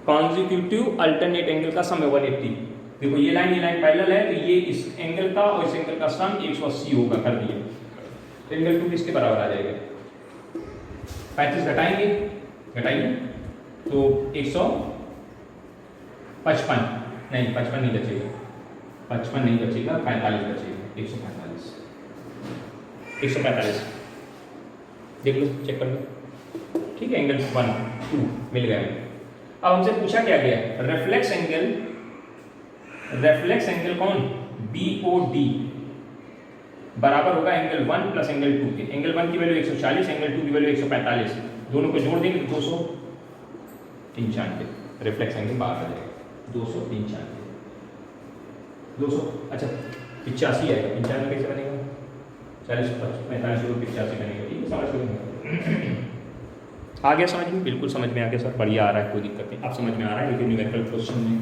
Speaker 1: कॉन्जिक्यूटिव अल्टरनेट एंगल का सम है 180। देखो ये लाइन पैरेलल है, तो ये इस एंगल का और इस एंगल का सम 180 होगा, कर दिया। तो एंगल 2 किसके बराबर आ जाएगा, 35 घटाइए तो 155 नहीं, 55 नहीं बचेगा, 55 नहीं बचेगा, 45 बचेगा, 145 देख लो, चेक कर लो। ठीक है, एंगल 1 2 मिल गया। अब हमसे पूछा क्या गया, रेफ्लेक्स एंगल कौन, BOD बराबर होगा एंगल 1 प्लस एंगल 2 के। एंगल 1 की वैल्यू 140, एंगल 2 की वैल्यू 145, दोनों को जोड़ देंगे तो 295, रिफ्लेक्स एंगल बाहर आ जाएगा 295, 200 अच्छा 85 आएगा, 95 कैसे बनेगा, 40 45 को 85 बनेगा। ठीक है, समझ गए, आ गया समझ में, बिल्कुल समझ में आ गया सर, बढ़िया आ रहा है, कोई दिक्कत नहीं, अब समझ में आ रहा है। लेकिन न्यूमेरिकल क्वेश्चन में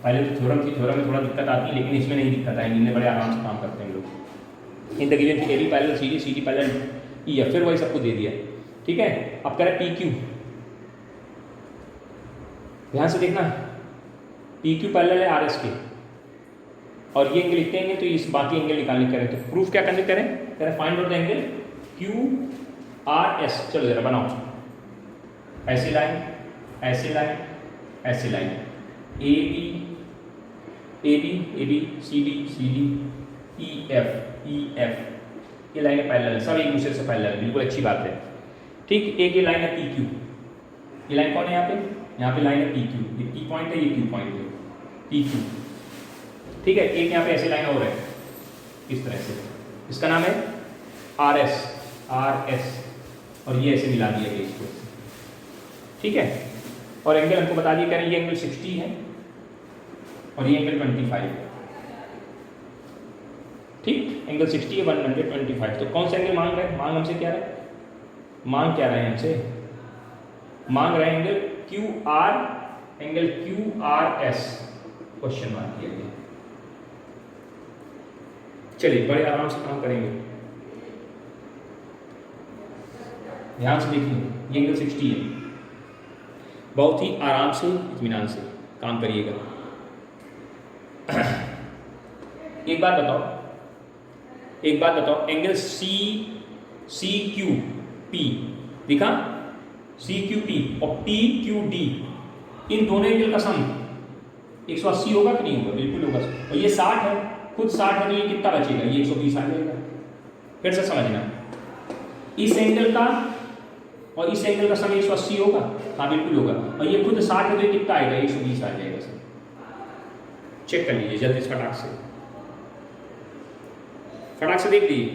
Speaker 1: पहले तो थ्योरम थी, थ्योरम में थोड़ा दिक्कत आती है, लेकिन इसमें नहीं दिक्कत आएगी, इनमें बड़े आराम से काम करते हैं लोग। In the given AB parallel CD, CD parallel EF, फिर वही सबको दे दिया। ठीक है, अब कह रहा है PQ, ध्यान से देखना, PQ पैरेलल है RS के, और ये एंगल लिखते हैं तो इस बाकी एंगल निकालने करें, तो प्रूफ क्या करने करें, कह रहे find out the angle QRS। चलो जरा बनाओ, ऐसी लाइन, ऐसी लाइन, ऐसी लाइन, AB CD EF, ये लाइनें पैरेलल, सब एक दूसरे से पैरेलल, बिल्कुल अच्छी बात है। ठीक, एक ये लाइन है PQ, ये लाइन कौन है यहाँ पे लाइन है PQ, ये P पॉइंट है, ये Q पॉइंट है, PQ। ठीक है, एक यहाँ पे ऐसी लाइन और है इस तरह से, इसका नाम है RS, और ये ऐसे मिला दिया गया इसको। ठीक है, और एंगल हमको बता दिए, करें ये एंगल 60 है और ये एंगल 25 है। ठीक, एंगल 60 है, 125, तो कौन सा एंगल मांग रहे हैं, मांग हमसे क्या रहे, मांग क्या रहे हैं हमसे, मांग रहे हैं angle QR, angle QRS, question mark किया गया। चलिए बड़े आराम से काम करेंगे, ध्यान से देखिए, ये एंगल 60 है, बहुत ही आराम से इत्मीनान से काम करिएगा। एक बात बताओ, एंगल CQP दिखा, CQP और PQD, इन दोनों एंगल का सम 180 होगा कि नहीं होगा, बिल्कुल होगा। और ये 60 है, खुद 60 है, तो ये कितना बचेगा, ये 120 आ जाएगा। फिर से समझना, इस एंगल का और इस एंगल का सम 180 होगा, हाँ बिल्कुल होगा, और ये खुद 60 है, तो कितना आएगा, 120 आ जाएगा सर। चेक कर लीजिए जल्दी फटाक से देख लीजिए।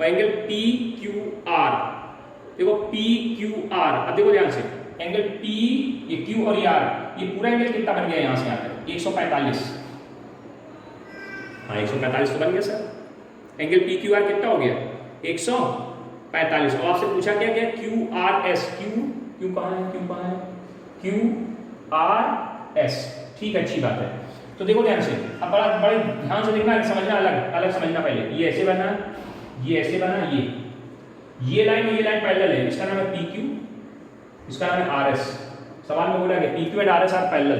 Speaker 1: एंगल PQR, देखो PQR, अब देखो ध्यान से, एंगल P, ये Q और ये R, ये पूरा एंगल कितना बन गया यहाँ से यहाँ तक, 145, हाँ 145 तो बन गया सर। एंगल PQR कितना हो गया, 145। और आपसे पूछा क्या गया, QRS, Q कहाँ है, QRS। ठीक, अच्छी बात है। तो देखो ध्यान से, अब बड़े ध्यान से देखना, समझना, अलग समझना। पहले ये ऐसे बना, ये ऐसे बना, ये लाइन और ये लाइन पैरेलल है, इसका नाम है PQ, इसका नाम है RS। सवाल में बोला गया PQ and RS are parallel,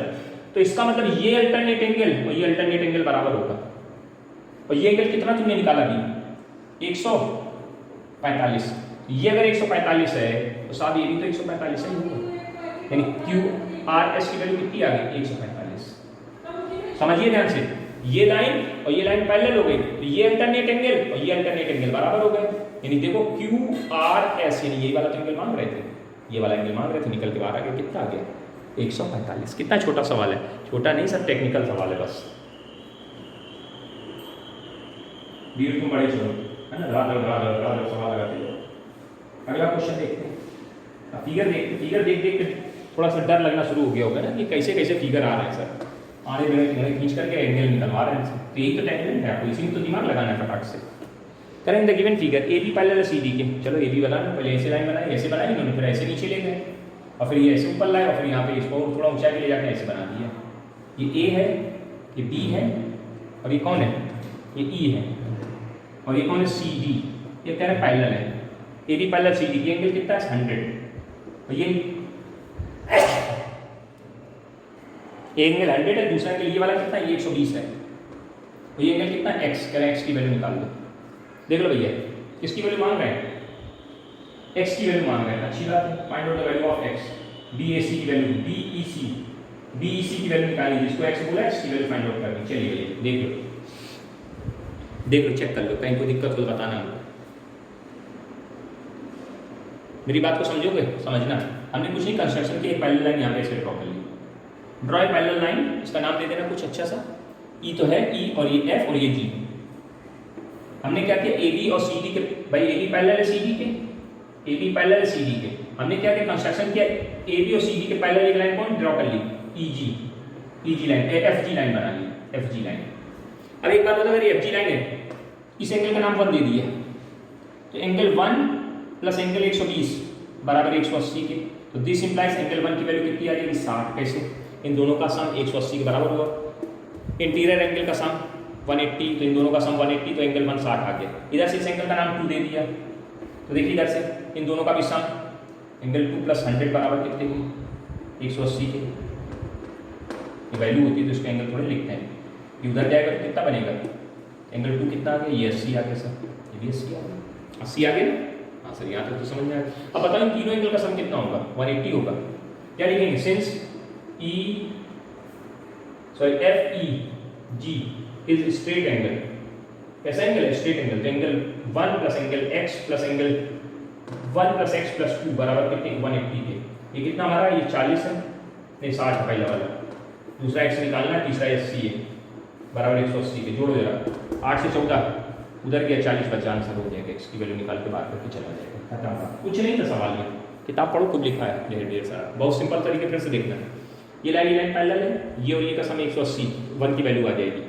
Speaker 1: तो इसका मतलब ये अल्टरनेट एंगल और ये अल्टरनेट एंगल बराबर होगा। और ये एंगल कितना तुमने निकाला भी, 145। ये अगर 145 है तो साथ ये भी तो 145 ही होगा, यानी QRS की वैल्यू कितनी आ गई, 145। समझिए ध्यान से, ये लाइन और ये लाइन पैरेलल हो गई, तो ये अल्टरनेट एंगल और ये अल्टरनेट एंगल बराबर हो गए। यानी देखो QRS, यानी ये वाला तो एंगल मांग रहे थे, ये वाला एंगल मांग रहे थे, निकल के बाहर आ गया, कितना आ गया, 145। कितना छोटा सवाल है, छोटा नहीं सर, टेक्निकल सवाल है बस। वीर तुम बड़े छोड़ो, है ना, रात सवाल लगाते हो। अगला क्वेश्चन देखते हैं। फिगर देख थोड़ा सा डर लगना शुरू हो गया होगा ना, ये कैसे फिगर आ रहे हैं सर, आने मेरे खींच करके एंगल निकलवा रहे हैं, तो यही तो टेंशन है आपको, इसी में तो दिमाग लगाना है फटाक से। करें the given figure AB parallel CD के, चलो AB बनाना, पहले ऐसे लाइन बनाई, ऐसे बनाई इन्होंने, फिर ऐसे नीचे ले गए, और फिर ये ऐसे ऊपर लाए, और फिर यहाँ पे इसको थोड़ा ऊंचाई पे ले जाकर ऐसे बना दिया। ये A है, ये B है, और ये कौन है, ये E है, और ये कौन है, CD। ये कह रहे पैरेलल है, AB पैरेलल CD, ये एंगल कितना है, 100। और ये एंगल 100 है, दूसरा एंगल ये वाला कितना है, ये 120 है। और ये एंगल कितना है, x, कह रहे हैं x की वैल्यू निकाल दो। देख लो भैया, किसकी वैल्यू मांग रहे हैं, x की वैल्यू मांग रहे हैं, अच्छी बात है। Find out the value of x, BAC की वैल्यू, BEC की वैल्यू निकालनी, जिसको x बोला x की वैल्यू फाइंड आउट करनी। चलिए भैया देख लो, चेक कर लो, कहीं कोई दिक्कत हो तो बताना हमको। मेरी बात को समझोगे? समझना, हमने कुछ नहीं, कंस्ट्रक्शन की एक पैरेलल लाइन यहाँ पे ऐसे ड्रॉ कर ली। ड्रॉ ए पैरेलल लाइन, इसका नाम दे देना कुछ अच्छा सा, ई तो है, ई और ये एफ और ये जी। हमने क्या किया, ए बी और सी डी के, भाई ए बी पैरेलल है सी डी के, ए बी पैरेलल है सी डी के, हमने क्या किया, कंस्ट्रक्शन किया, ए बी और सी डी के पैरेलल एक लाइन कौन ड्रॉ कर ली, ई जी लाइन, एफ जी लाइन बना ली, एफ जी लाइन। अब एक बात बताओ, अगर एफ जी लाइन है, इस एंगल का नाम 1 दे दिया, तो एंगल 1 प्लस एंगल 120 बराबर 180 के, तो दिस इंप्लाइज एंगल 1 की वैल्यू कितनी आ जाएगी, 60। कैसे? इन दोनों का सम 180 के बराबर हुआ। इंटीरियर एंगल का सम 180, तो इन दोनों का सम 180, तो एंगल 1 60 आ गया। इधर से इस एंगल का नाम 2 दे दिया, तो देखिए इधर से इन दोनों का भी सम एंगल 2 प्लस 100 बराबर कितने की, 180 के। ये वैल्यू होती है तो इसका एंगल थोड़े लिखते हैं, ये उधर जाएगा तो कितना बनेगा, एंगल 2 कितना आ गया, ये 80 आ गया सर, ये भी 80 आ गया, 80 आ गया ना। हाँ सर, यहाँ तक तो समझ में आया। अब बताओ इन तीनों एंगल का सम कितना होगा, 180 होगा। क्या लिखेंगे, since F E G is straight angle, कैसा एंगल है, स्ट्रेट एंगल, तो angle 1 plus angle x plus angle 1 plus x plus 2 बराबर कितने, 180 के। ये कितना हमारा, ये 40 है, नहीं 60 है पहला वाला, दूसरा एक्स निकालना, तीसरा 80 है बराबर 180 के। जोड़ो जरा, 8 से 14 उधर गया, 40 बचा, आंसर हो जाएगा, एक्स की वैल्यू निकाल के बाहर करके चला जाएगा, खत्म। कुछ नहीं था सवाल में, किताब पढ़ो खूब लिखा है ढेर सारा, बहुत सिंपल तरीके फिर से देखना है। ये लाइन पैरेलल है, ये और ये का सम 180, 1 की वैल्यू आ जाएगी,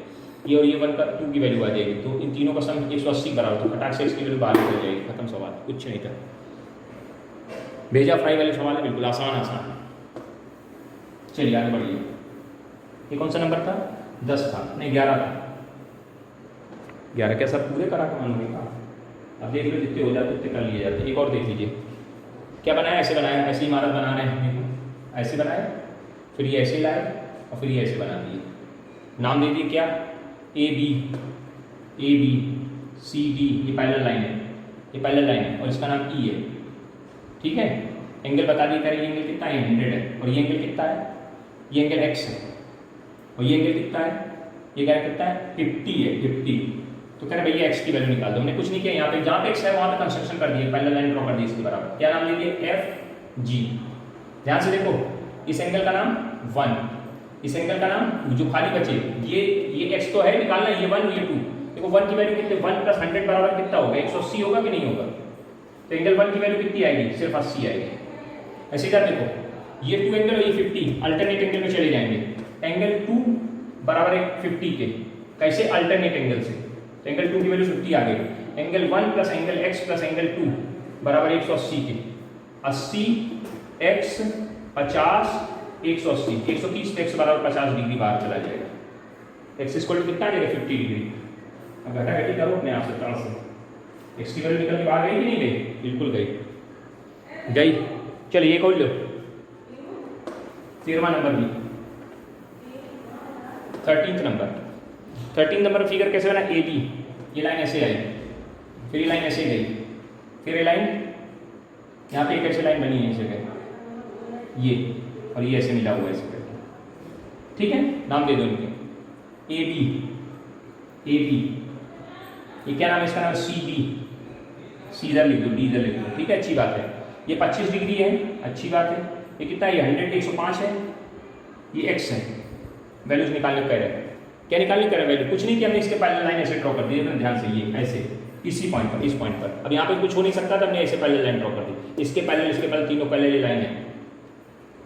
Speaker 1: ये और ये 1 का 2 की वैल्यू आ जाएगी, तो इन तीनों का सम 180 बराबर, तो फटाक से इसकी वैल्यू बाहर हो जाएगी, खत्म सवाल, कुछ नहीं था। भेजा फ्राई वाले सवाल है, बिल्कुल आसान। चलिए आगे बढ़िए। ये कौन सा नंबर था, 10 था, नहीं 11 था, 11 क्या सब पूरे करा के मानूंगे का। अब देख लो जितने हो जाते उतने कर लिए जाते। एक और देख लीजिए, क्या बनाया, ऐसे बनाया, ऐसी इमारत बना रहे हैं, ऐसे बनाए, फिर ये ऐसे लाए और फिर ये ऐसे बना दिए, नाम दे दिए क्या, ए बी सी डी, ये पैरेलल लाइन है, ये पैरेलल लाइन है और इसका नाम ई है, ठीक है। एंगल बता दिए, करें ये एंगल कितना है, 100 है, और ये एंगल कितना है, ये एंगल एक्स है, और ये एंगल कितना है, ये क्या कितना है, 50 है, 50। तो कह रहे भैया एक्स की वैल्यू निकाल दो। हमने कुछ नहीं किया, यहाँ पे जहाँ पे एक्स है वहाँ पे कंस्ट्रक्शन कर दिए, पैरेलल लाइन ड्रॉ कर दी इसके बराबर। क्या नाम ले दिए, एफ जी। ध्यान से देखो, इस एंगल का नाम 1, इस एंगल का नाम जो खाली बचे, ये एक्स तो है निकालना, ये 1 ये 2। देखो 1 की वैल्यू कितनी, 1 प्लस 100 बराबर कितना होगा, 180 होगा कि नहीं होगा, तो एंगल 1 की वैल्यू कितनी आएगी, सिर्फ 80 आएगी। ऐसे इधर देखो, ये 2 एंगल और ये 50 अल्टरनेट एंगल में चले जाएंगे, एंगल 2 बराबर है 50 के, कैसे, अल्टरनेट एंगल से, तो एंगल 2 की वैल्यू 50 आ गई, angle 1 plus angle x plus angle 2 बराबर 180 के, 80 एक्स 50 180, 130 एक्स बराबर 50 डिग्री बाहर चला जाएगा, एक्स इक्वल टू कितना आ जाएगा, 50 डिग्री। अब घटा घटी करो अपने आप से, तरह से एक्स की वैल्यू निकल के बाहर गई कि नहीं गई, बिल्कुल गई। चलिए ये खोल लो, 13वां नंबर भी, 13 नंबर फिगर कैसे बना, ए बी, ये लाइन ऐसे आई, फिर ये लाइन ऐसे गई, फिर ये लाइन यहाँ पे एक ऐसी लाइन बनी है इस जगह, ये और ये ऐसे मिला हुआ है इस जगह, ठीक है। नाम दे दो इनके, ए बी, ये क्या नाम है, इसका नाम सी बी, सी इधर लिख दो, डी इधर लिख दो, ठीक है, अच्छी बात है। ये 25 डिग्री है, अच्छी बात है। ये कितना है, ये 100 105 है, ये एक्स है, वैल्यूज निकालने कह रहे हैं, क्या निकालने कह रहे हैं, वैल्यू कुछ नहीं किया, हमने इसके पैरेलल लाइन ऐसे ड्रॉ कर दी है, ध्यान से, ये ऐसे इसी पॉइंट पर, इस पॉइंट पर। अब यहाँ पे कुछ हो नहीं सकता, तो हमने ऐसे पैरेलल लाइन ड्रॉ कर दी, इसके पैरेलल तीनों पैरेलल लाइन है,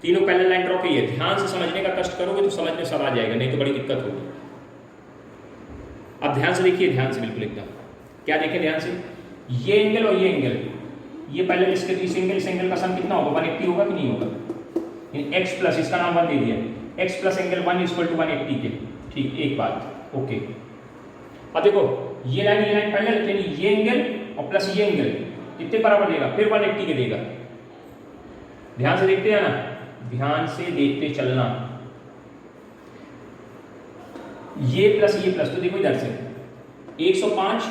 Speaker 1: तीनों पैरेलल लाइन ड्रॉ की है। ध्यान से समझने का कष्ट करोगे तो समझ में सब आ जाएगा, नहीं तो बड़ी दिक्कत होगी। अब ध्यान से देखिए, ध्यान से बिल्कुल एकदम, क्या देखें ध्यान से, ये एंगल और ये एंगल, ये पैरेलल इसके, इस एंगल का सम कितना होगा, 180 होगा कि नहीं होगा, एक्स प्लस इसका नाम 1 दे दिया, x plus angle 1 equal to 180 के, ठीक, एक बात, ओके। अब देखो ये लाइन पैरेलल, लेकिन ये एंगल और प्लस ये एंगल कितने बराबर देगा, फिर 180 के देगा। ध्यान से देखते हैं ना, ध्यान से देखते चलना, ये प्लस, तो देखो इधर से 105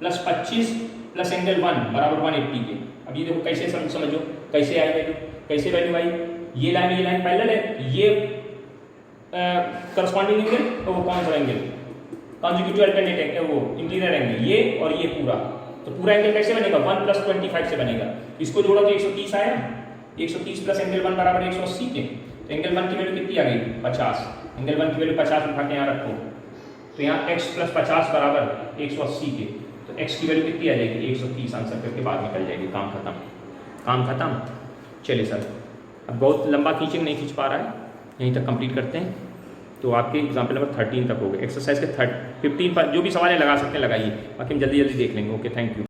Speaker 1: प्लस 25 प्लस एंगल 1 बराबर 180 के। अब ये देखो कैसे समझो, कैसे आई वैल्यू, कैसे वैल्यू आई, ये लाइन पैरेलल है, ये करस्पॉन्डिंग एंगल, तो वो कौन सा एंगल, कॉन्जिक्यूटिव अल्टरनेट है वो इंटीरियर एंगल, ये और ये पूरा तो पूरा एंगल कैसे बनेगा 1 + 25 से बनेगा। इसको जोड़ा तो 130 आया, 130 प्लस एंगल 1 बराबर 180 के। तो एंगल 1 की वैल्यू कितनी आ गई 50। एंगल 1 की वैल्यू 50 उठा के यहाँ रखो, तो यहाँ x + 50 बराबर 180 के। तो x की वैल्यू कितनी आ जाएगी 130। आंसर करके बाद निकल जाएगी, काम खत्म, काम खत्म। चलिए सर, अब बहुत लंबा खींचेंगे, नहीं खींच पा रहा है, यहीं तक कंप्लीट करते हैं। तो आपके एग्जाम्पल नंबर 13 तक हो गए। एक्सरसाइज के 15 पर जो भी सवाल है लगा सकते हैं, लगाइए, बाकी हम जल्दी जल्दी देख लेंगे। Okay, thank you.